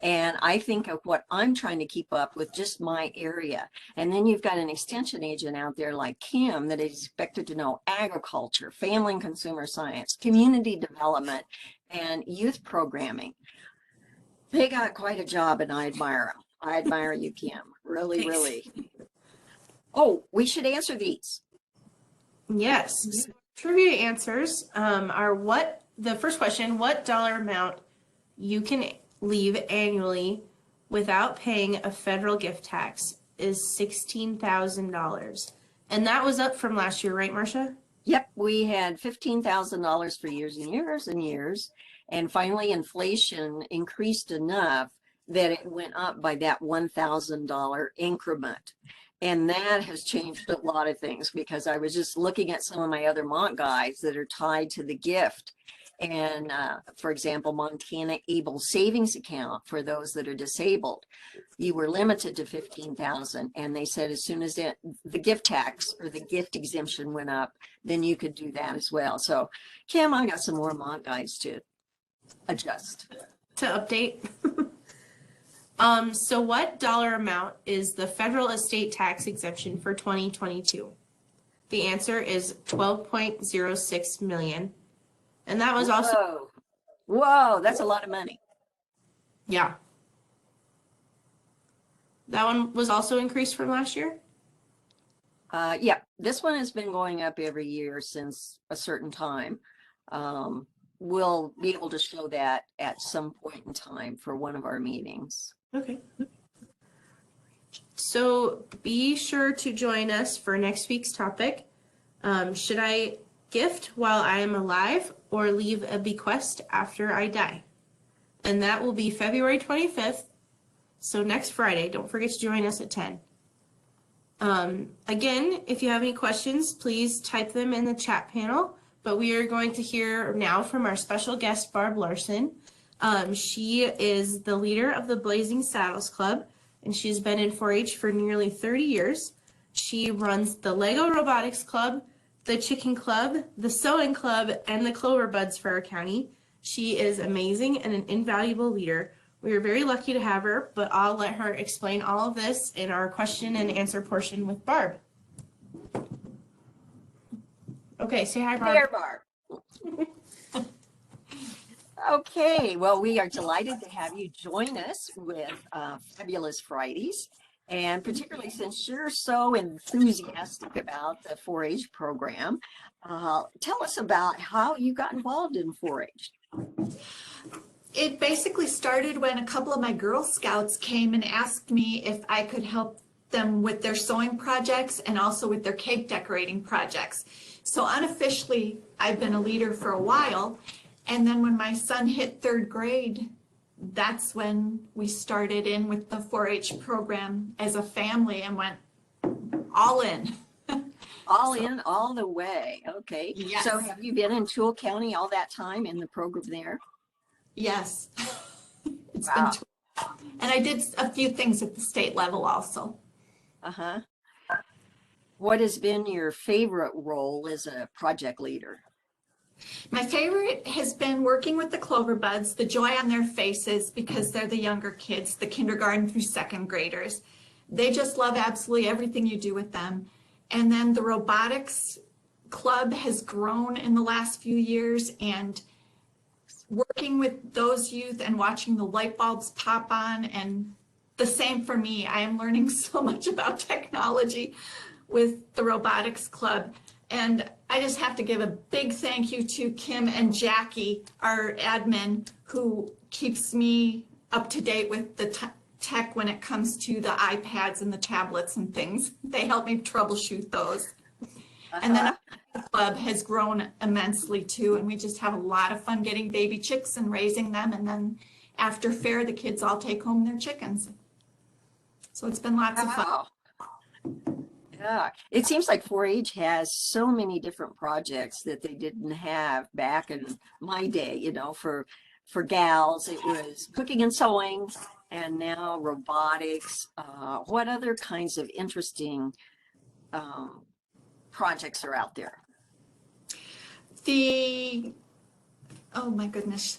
And I think of what I'm trying to keep up with just my area. And then you've got an extension agent out there like Kim that is expected to know agriculture, family and consumer science, community development, and youth programming. They got quite a job and I admire them. I admire you, Kim. Really, Thanks. really. Oh, we should answer these. Yes. Trivia answers are the first question, what dollar amount you can leave annually without paying a federal gift tax is $16,000. And that was up from last year, right, Marsha? Yep, we had $15,000 for years and years and years. And finally, inflation increased enough that it went up by that $1,000 increment. And that has changed a lot of things because I was just looking at some of my other Mont guys that are tied to the gift. And for example, Montana Able Savings Account for those that are disabled, you were limited to 15,000. And they said as soon as the gift tax or the gift exemption went up, then you could do that as well. So Kim, I got some more Mont guys to adjust. To update. So what dollar amount is the federal estate tax exemption for 2022? The answer is 12.06 million. And that was also, Whoa, that's a lot of money. yeah. That one was also increased from last year? Yeah, this one has been going up every year since a certain time. We'll be able to show that at some point in time for one of our meetings. Okay. So be sure to join us for next week's topic. Should I gift while I am alive or leave a bequest after I die? And that will be February 25th. So next Friday. Don't forget to join us at 10. Again, if you have any questions, please type them in the chat panel. But we are going to hear now from our special guest, Barb Larson. She is the leader of the Blazing Saddles Club, and she's been in 4-H for nearly 30 years. She runs the Lego Robotics Club, the Chicken Club, the Sewing Club, and the Clover Buds for our county. She is amazing and an invaluable leader. We are very lucky to have her, but I'll let her explain all of this in our question and answer portion with Barb. Okay, say hi, Barb. There, Barb. Okay, well, we are delighted to have you join us with Fabulous Fridays, and particularly since you're so enthusiastic about the 4-H program, tell us about how you got involved in 4-H. It basically started when a couple of my Girl Scouts came and asked me if I could help them with their sewing projects and also with their cake decorating projects. So unofficially, I've been a leader for a while. And then when my son hit 3rd grade, that's when we started in with the 4-H program as a family and went all in. All in, all the way. Okay. Yes. So have you been in Toole County all that time in the program there? Yes. It's Wow. been, and I did a few things at the state level also. Uh-huh. What has been your favorite role as a project leader? My favorite has been working with the Clover Buds, the joy on their faces because they're the younger kids, the kindergarten through 2nd graders. They just love absolutely everything you do with them. And then the robotics club has grown in the last few years, and working with those youth and watching the light bulbs pop on, and the same for me. I am learning so much about technology with the robotics club. And I just have to give a big thank you to Kim and Jackie, our admin, who keeps me up to date with the tech when it comes to the iPads and the tablets and things. They help me troubleshoot those. And then the club has grown immensely too, and we just have a lot of fun getting baby chicks and raising them. And then after fair, the kids all take home their chickens. So it's been lots of fun. Wow. Yeah, it seems like 4-H has so many different projects that they didn't have back in my day. You know, for gals, it was cooking and sewing, and now robotics. What other kinds of interesting projects are out there? Oh my goodness.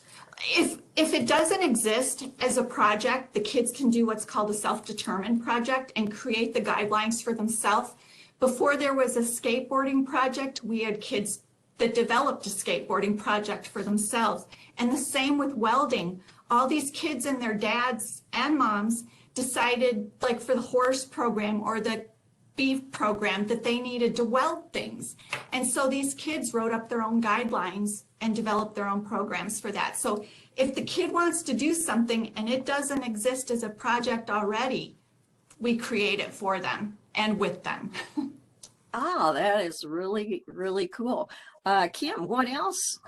If it doesn't exist as a project, the kids can do what's called a self-determined project and create the guidelines for themselves. Before there was a skateboarding project, we had kids that developed a skateboarding project for themselves. And the same with welding. All these kids and their dads and moms decided, like for the horse program or the beef program, that they needed to weld things. And so these kids wrote up their own guidelines and developed their own programs for that. So if the kid wants to do something and it doesn't exist as a project already, we create it for them and with them. Oh, that is really, really cool. Kim, what else,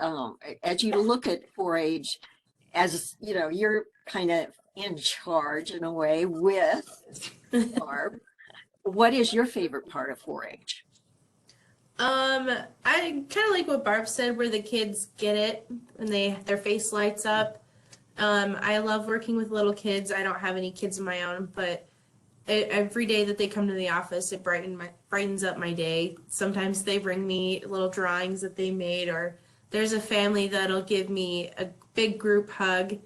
as you look at 4-H, as you know, you're kind of in charge in a way with Barb. What is your favorite part of 4-H? I kind of like what Barb said, where the kids get it and their face lights up. I love working with little kids. I don't have any kids of my own, but every day that they come to the office, it brightens up my day. Sometimes they bring me little drawings that they made, or there's a family that'll give me a big group hug,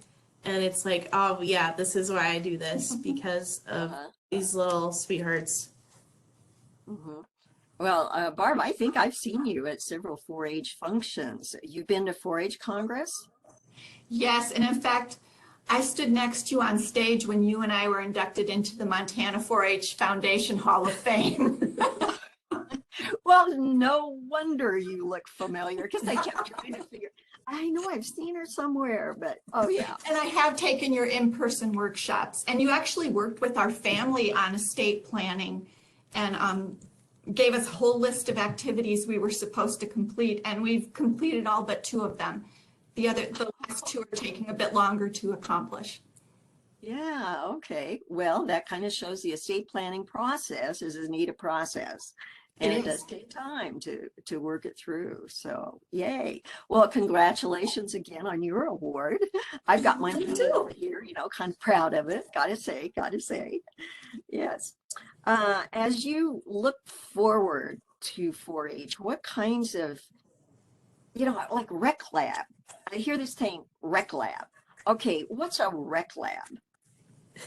and it's like, oh yeah, this is why I do this, because of these little sweethearts. Mm-hmm. Well, Barb, I think I've seen you at several 4-H functions. You've been to 4-H Congress? Yes, and in fact, I stood next to you on stage when you and I were inducted into the Montana 4-H Foundation Hall of Fame. Well, no wonder you look familiar, because I kept trying to figure, I know I've seen her somewhere, but oh yeah. And I have taken your in-person workshops, and you actually worked with our family on estate planning and gave us a whole list of activities we were supposed to complete, and we've completed all but 2 of them. The last 2 are taking a bit longer to accomplish. Yeah, okay. Well, that kind of shows the estate planning process is a neat process. And it does take time to work it through. So yay. Well, congratulations again on your award. I've got mine over here, you know, kind of proud of it. Gotta say. Yes. As you look forward to 4-H, what kinds of, you know, like rec lab? I hear this thing, rec lab. Okay, what's a rec lab?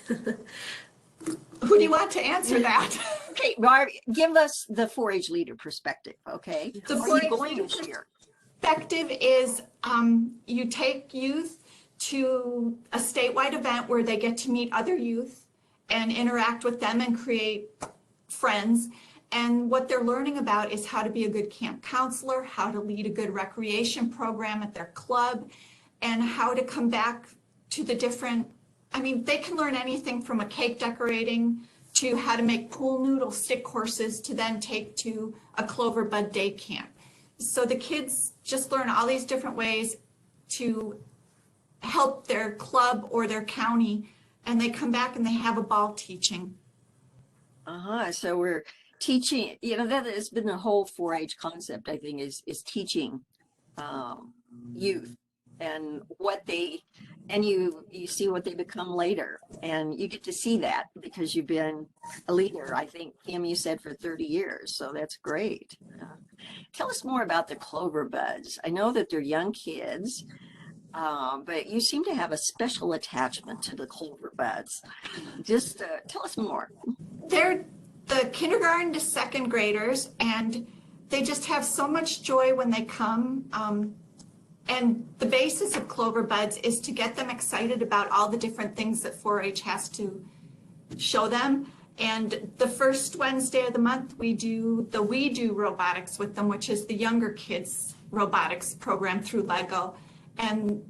Who do you want to answer that? Okay, Barb, give us the 4-H leader perspective, okay? The Where are 4-H you going leader this year? Perspective is you take youth to a statewide event where they get to meet other youth and interact with them and create friends. And what they're learning about is how to be a good camp counselor, how to lead a good recreation program at their club, and how to come back to the different, I mean, they can learn anything from a cake decorating to how to make pool noodle stick courses to then take to a clover bud day camp. So the kids just learn all these different ways to help their club or their county, and they come back and they have a ball teaching. So we're teaching, you know, that has been the whole 4-H concept, I think, is teaching youth and what they, and you see what they become later, and you get to see that because you've been a leader, I think, Kim, you said for 30 years, so that's great. Tell us more about the clover buds. I know that they're young kids, but you seem to have a special attachment to the clover buds. Just tell us more. They're the kindergarten to 2nd graders, and they just have so much joy when they come. And the basis of Clover Buds is to get them excited about all the different things that 4-H has to show them. And the first Wednesday of the month, we do robotics with them, which is the younger kids robotics program through Lego. And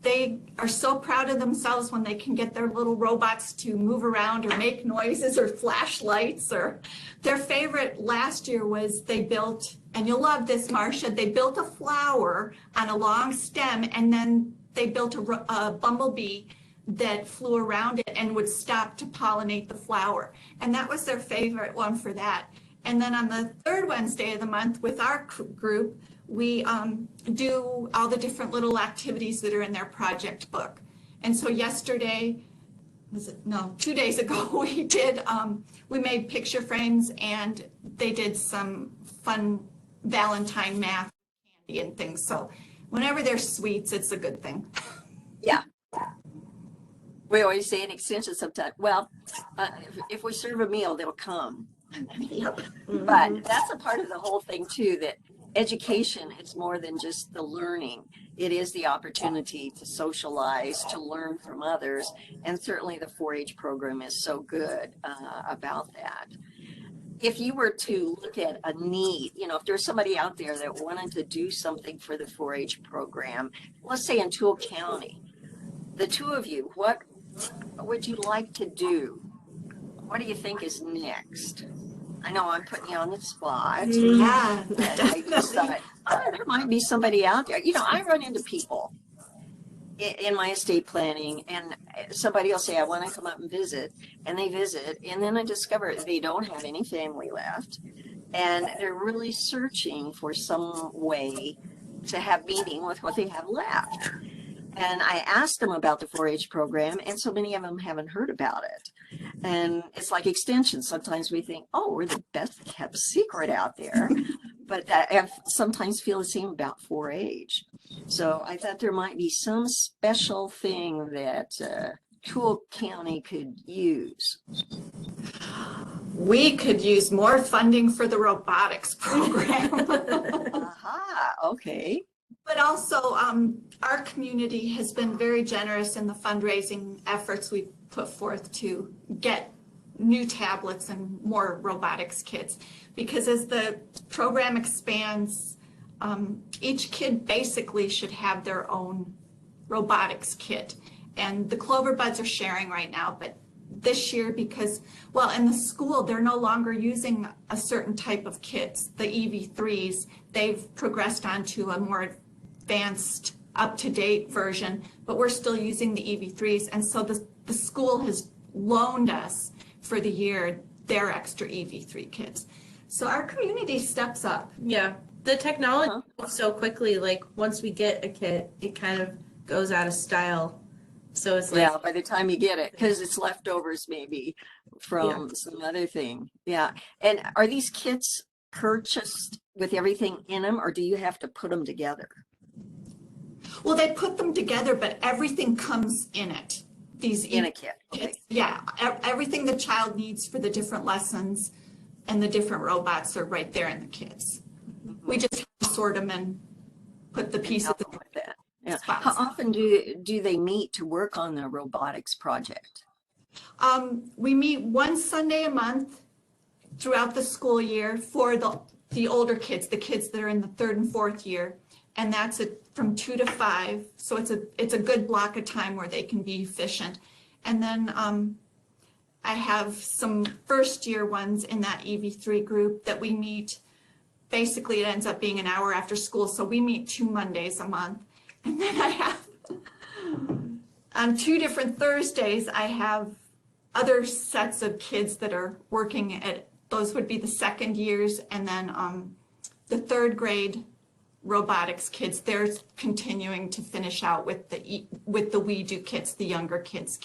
they are so proud of themselves when they can get their little robots to move around or make noises or flash lights. Or their favorite last year was they built, and you'll love this, Marsha, they built a flower on a long stem, and then they built a bumblebee that flew around it and would stop to pollinate the flower. And that was their favorite one for that. And then on the 3rd Wednesday of the month with our group, we do all the different little activities that are in their project book. And so yesterday, 2 days ago, we made picture frames, and they did some fun Valentine math candy and things. So whenever there's sweets, it's a good thing. Yeah. We always say an extension sometimes. Well, if we serve a meal, they'll come. Yep. But that's a part of the whole thing too, that education is more than just the learning. It is the opportunity to socialize, to learn from others. And certainly the 4-H program is so good about that. If you were to look at a need, if there's somebody out there that wanted to do something for the 4-H program, let's say in Toole County, the two of you, what would you like to do? What do you think is next? I know I'm putting you on the spot. Yeah, But I just thought, there might be somebody out there. I run into people in my estate planning, and somebody will say, I want to come up and visit, and they visit, and then I discover they don't have any family left, and they're really searching for some way to have meaning with what they have left. And I asked them about the 4-H program, and so many of them haven't heard about it. And it's like extension. Sometimes we think, oh, we're the best kept secret out there. But I sometimes feel the same about 4-H. So I thought there might be some special thing that Toole County could use. we could use more funding for the robotics program. Aha, okay. But also, our community has been very generous in the fundraising efforts we've put forth to get new tablets and more robotics kits. Because as the program expands, each kid basically should have their own robotics kit. And the Clover Buds are sharing right now, but this year, because, well, in the school, they're no longer using a certain type of kits, the EV3s. They've progressed on to a more advanced, up-to-date version, but we're still using the EV3s. And so the school has loaned us for the year their extra EV3 kits. So our community steps up. Yeah, the technology moves so quickly. Like once we get a kit, it kind of goes out of style. So it's like, Yeah, by the time you get it, because it's leftovers maybe from some other thing. Yeah. And are these kits purchased with everything in them, or do you have to put them together? Well, they put them together, but everything comes in it. These In a kit. Okay. Yeah, everything the child needs for the different lessons and the different robots are right there in the kits. We just have to sort them and put the pieces Help in them with that. Yeah. spots. How often do they meet to work on the robotics project? We meet one Sunday a month throughout the school year for the older kids, the kids that are in the 3rd and 4th year, and that's from 2 to 5. So it's a good block of time where they can be efficient. And then I have some first year ones in that EV3 group that we meet. Basically, it ends up being an hour after school, so we meet 2 Mondays a month. And then I have, on 2 different Thursdays, I have other sets of kids that are working at, those would be the 2nd years, and then the 3rd grade robotics kids, they're continuing to finish out with the We Do kits, the younger kids,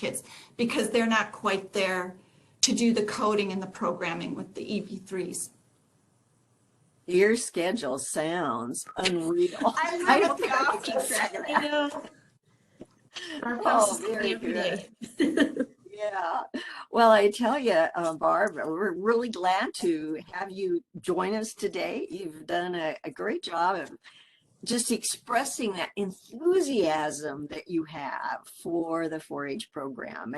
because they're not quite there to do the coding and the programming with the EV3s. Your schedule sounds unreal. I don't think I can keep track of that. know. Our Oh, house is very every day. Yeah. Well, I tell you, Barb, we're really glad to have you join us today. You've done a great job of just expressing that enthusiasm that you have for the 4-H program.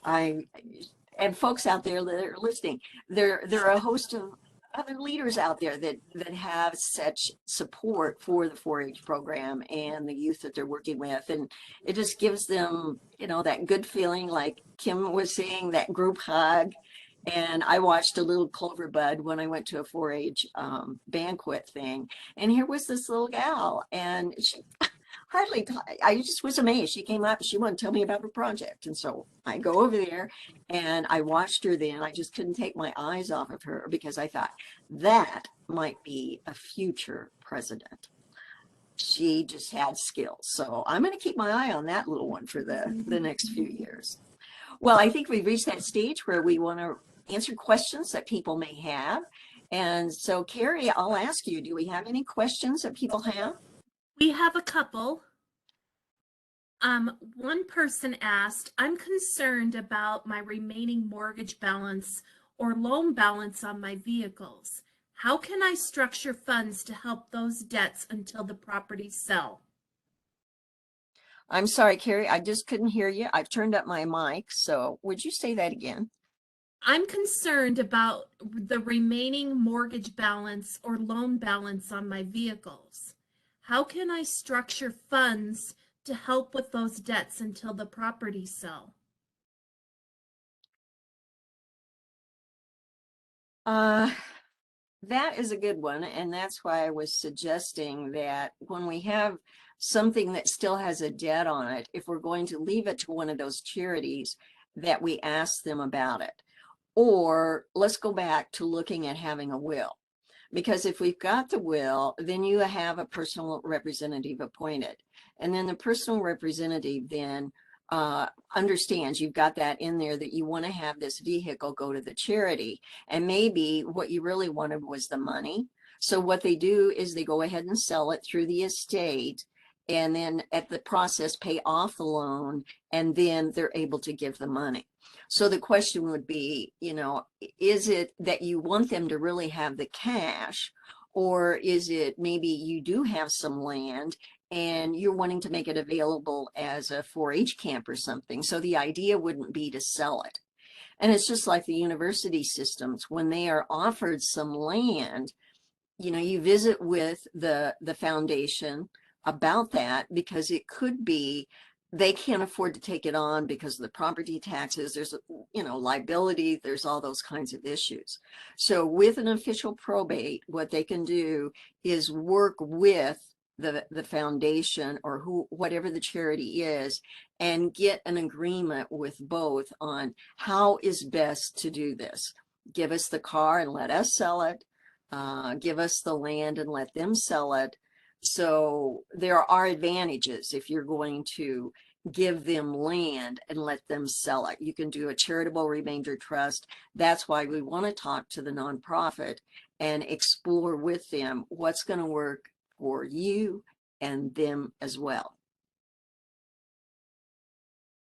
And folks out there that are listening, there are a host of other leaders out there that have such support for the 4-H program and the youth that they're working with. And it just gives them, that good feeling, like Kim was saying, that group hug. And I watched a little Clover Bud when I went to a 4-H banquet thing. And here was this little gal, and she I just was amazed. She came up and she wanted to tell me about her project. And so I go over there and I watched her then. I just couldn't take my eyes off of her because I thought that might be a future president. She just had skills. So I'm going to keep my eye on that little one for the next few years. Well, I think we've reached that stage where we want to answer questions that people may have. And so, Carrie, I'll ask you, do we have any questions that people have? We have a couple. One person asked, I'm concerned about my remaining mortgage balance or loan balance on my vehicles. How can I structure funds to help those debts until the properties sell? I'm sorry, Carrie, I just couldn't hear you. I've turned up my mic, so would you say that again? I'm concerned about the remaining mortgage balance or loan balance on my vehicles. How can I structure funds to help with those debts until the properties sell? That is a good one, and that's why I was suggesting that when we have something that still has a debt on it, if we're going to leave it to one of those charities, that we ask them about it. Or let's go back to looking at having a will. Because if we've got the will, then you have a personal representative appointed. And then the personal representative then understands you've got that in there that you want to have this vehicle go to the charity. And maybe what you really wanted was the money. So what they do is they go ahead and sell it through the estate and then at the process pay off the loan, and then they're able to give the money. So the question would be, is it that you want them to really have the cash, or is it maybe you do have some land and you're wanting to make it available as a 4-H camp or something? So the idea wouldn't be to sell it. And it's just like the university systems, when they are offered some land, you visit with the foundation about that, because it could be they can't afford to take it on because of the property taxes. There's liability, there's all those kinds of issues. So with an official probate, what they can do is work with the foundation or whatever the charity is, and get an agreement with both on how is best to do this. Give us the car and let us sell it. Give us the land and let them sell it. So there are advantages if you're going to give them land and let them sell it. You can do a charitable remainder trust. That's why we want to talk to the nonprofit and explore with them what's going to work for you and them as well.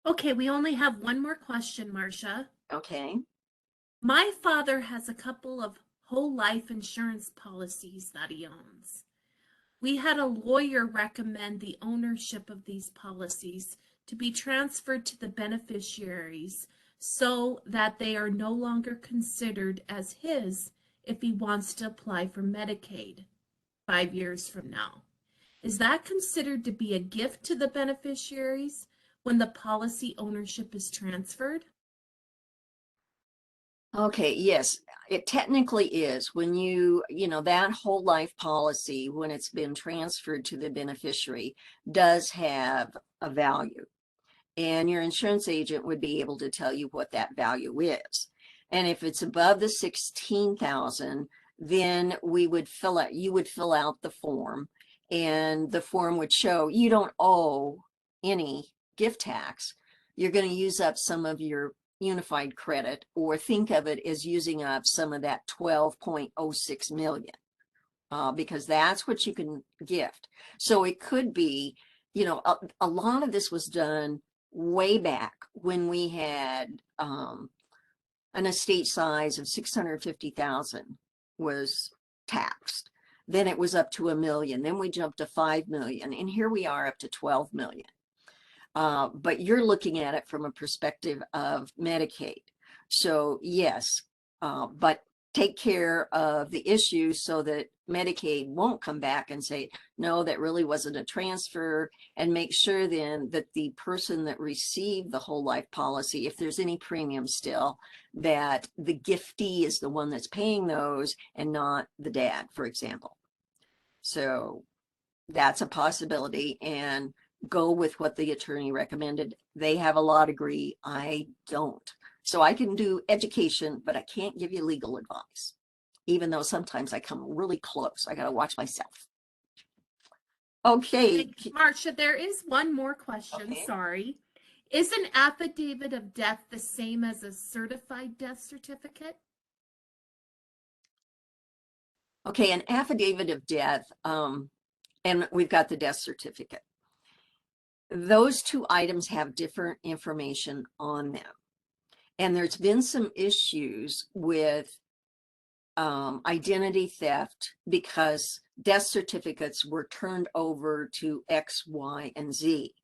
Okay, we only have one more question, Marsha. Okay. My father has a couple of whole life insurance policies that he owns. We had a lawyer recommend the ownership of these policies to be transferred to the beneficiaries so that they are no longer considered as his if he wants to apply for Medicaid 5 years from now. Is that considered to be a gift to the beneficiaries when the policy ownership is transferred? Okay, yes, it technically is. When that whole life policy, when it's been transferred to the beneficiary, does have a value. And your insurance agent would be able to tell you what that value is. And if it's above the 16,000, then you would fill out the form, and the form would show you don't owe any gift tax. You're going to use up some of your unified credit, or think of it as using up some of that 12.06 million, because that's what you can gift. So it could be, a lot of this was done way back when we had an estate size of 650,000 was taxed. Then it was up to $1 million. Then we jumped to 5 million, and here we are up to 12 million. But you're looking at it from a perspective of Medicaid. So yes, but take care of the issue so that Medicaid won't come back and say, no, that really wasn't a transfer, and make sure then that the person that received the whole life policy, if there's any premium still, that the giftee is the one that's paying those and not the dad, for example. So that's a possibility, and go with what the attorney recommended. They have a law degree. I don't. So I can do education, but I can't give you legal advice, even though sometimes I come really close. I got to watch myself. Okay. Marsha, there is one more question. Okay. Sorry. Is an affidavit of death the same as a certified death certificate? Okay, an affidavit of death, and we've got the death certificate. those two items have different information on them. And there's been some issues with identity theft because death certificates were turned over to X, Y, and Z.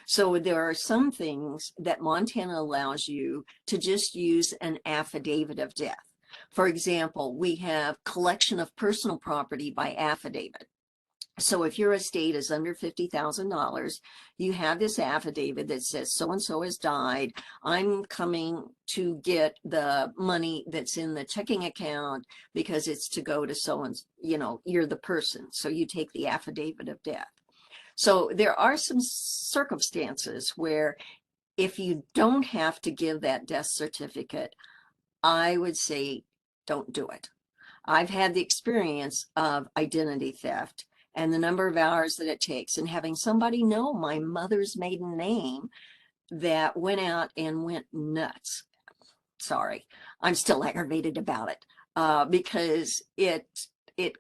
So there are some things that Montana allows you to just use an affidavit of death. For example, we have collection of personal property by affidavit. So if your estate is under $50,000, you have this affidavit that says so-and-so has died. I'm coming to get the money that's in the checking account because it's to go to so-and-so, you're the person. So you take the affidavit of death. So there are some circumstances where if you don't have to give that death certificate, I would say don't do it. I've had the experience of identity theft and the number of hours that it takes, and having somebody know my mother's maiden name that went out and went nuts. Sorry, I'm still aggravated about it because it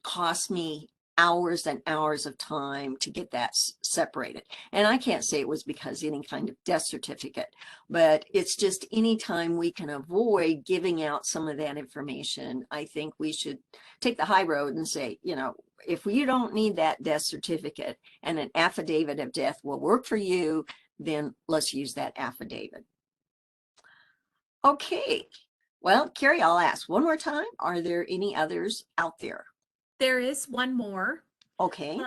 cost me hours and hours of time to get that separated. And I can't say it was because any kind of death certificate, but it's just anytime we can avoid giving out some of that information, I think we should take the high road and say, if you don't need that death certificate and an affidavit of death will work for you, then let's use that affidavit. Okay. Well, Carrie, I'll ask one more time. Are there any others out there? There is one more. Okay.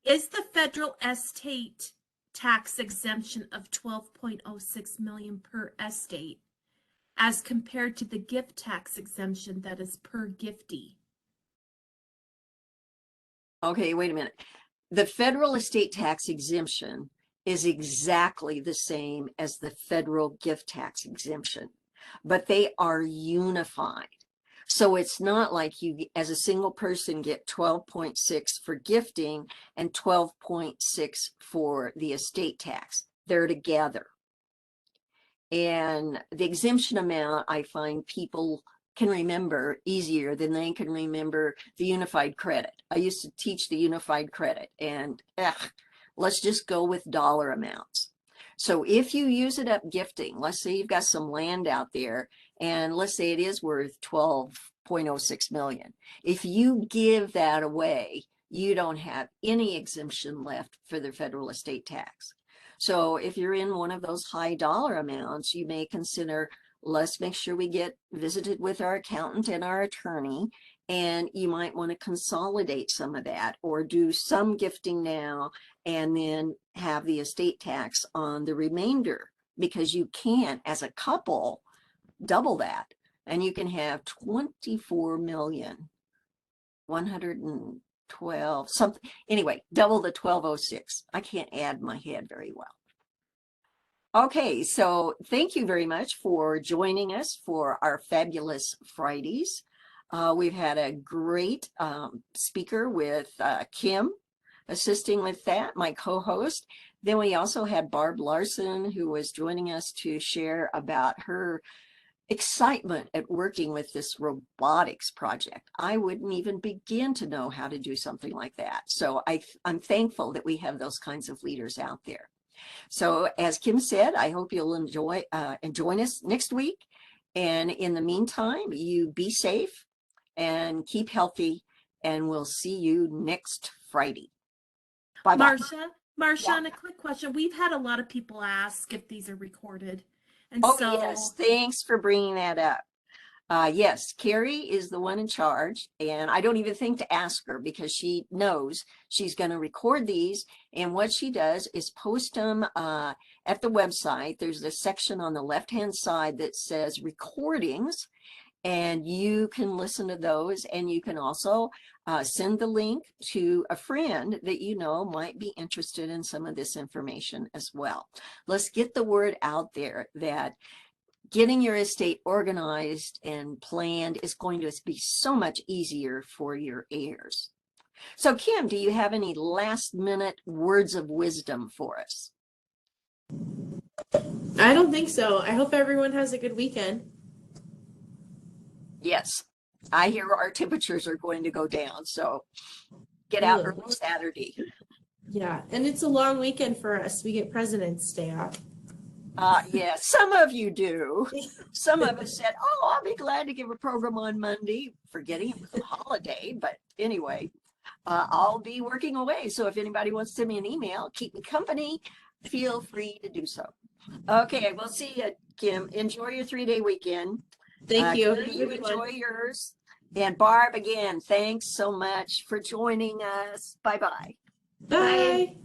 Is the federal estate tax exemption of 12.06 million per estate as compared to the gift tax exemption that is per giftee? Okay, wait a minute. The federal estate tax exemption is exactly the same as the federal gift tax exemption, but they are unified. So it's not like you, as a single person, get 12.6 for gifting and 12.6 for the estate tax. They're together. And the exemption amount, I find people can remember easier than they can remember the unified credit. I used to teach the unified credit, and let's just go with dollar amounts. So if you use it up gifting, let's say you've got some land out there, and let's say it is worth 12.06 million. If you give that away, you don't have any exemption left for the federal estate tax. So if you're in one of those high dollar amounts, you may consider, let's make sure we get visited with our accountant and our attorney, and you might want to consolidate some of that or do some gifting now and then have the estate tax on the remainder, because you can, as a couple, double that, and you can have 24,112 something. Anyway, double the 1206. I can't add my head very well. Okay, so thank you very much for joining us for our Fabulous Fridays. We've had a great speaker with Kim assisting with that, my co-host. Then we also had Barb Larson, who was joining us to share about her excitement at working with this robotics project. I wouldn't even begin to know how to do something like that. So I'm thankful that we have those kinds of leaders out there. So as Kim said, I hope you'll enjoy and join us next week. And in the meantime, you be safe and keep healthy, and we'll see you next Friday. Bye-bye. Marsha, Yeah. and a quick question. We've had a lot of people ask if these are recorded. And Oh, so, yes. Thanks for bringing that up. Yes, Carrie is the one in charge, and I don't even think to ask her because she knows she's going to record these. And what she does is post them at the website. There's a section on the left-hand side that says recordings, and you can listen to those. And you can also send the link to a friend that you know might be interested in some of this information as well. Let's get the word out there that getting your estate organized and planned is going to be so much easier for your heirs. So Kim, do you have any last minute words of wisdom for us? I don't think so. I hope everyone has a good weekend. Yes, I hear our temperatures are going to go down, so get out early Saturday. Yeah, and it's a long weekend for us. We get President's Day off. Yeah, some of you do. Some of us said, oh, I'll be glad to give a program on Monday, forgetting it was a holiday. But anyway, I'll be working away. So if anybody wants to send me an email, keep me company, feel free to do so. Okay, we'll see you, Kim. Enjoy your 3-day weekend. Thank you. Kim, you enjoy yours. And Barb, again, thanks so much for joining us. Bye-bye. Bye.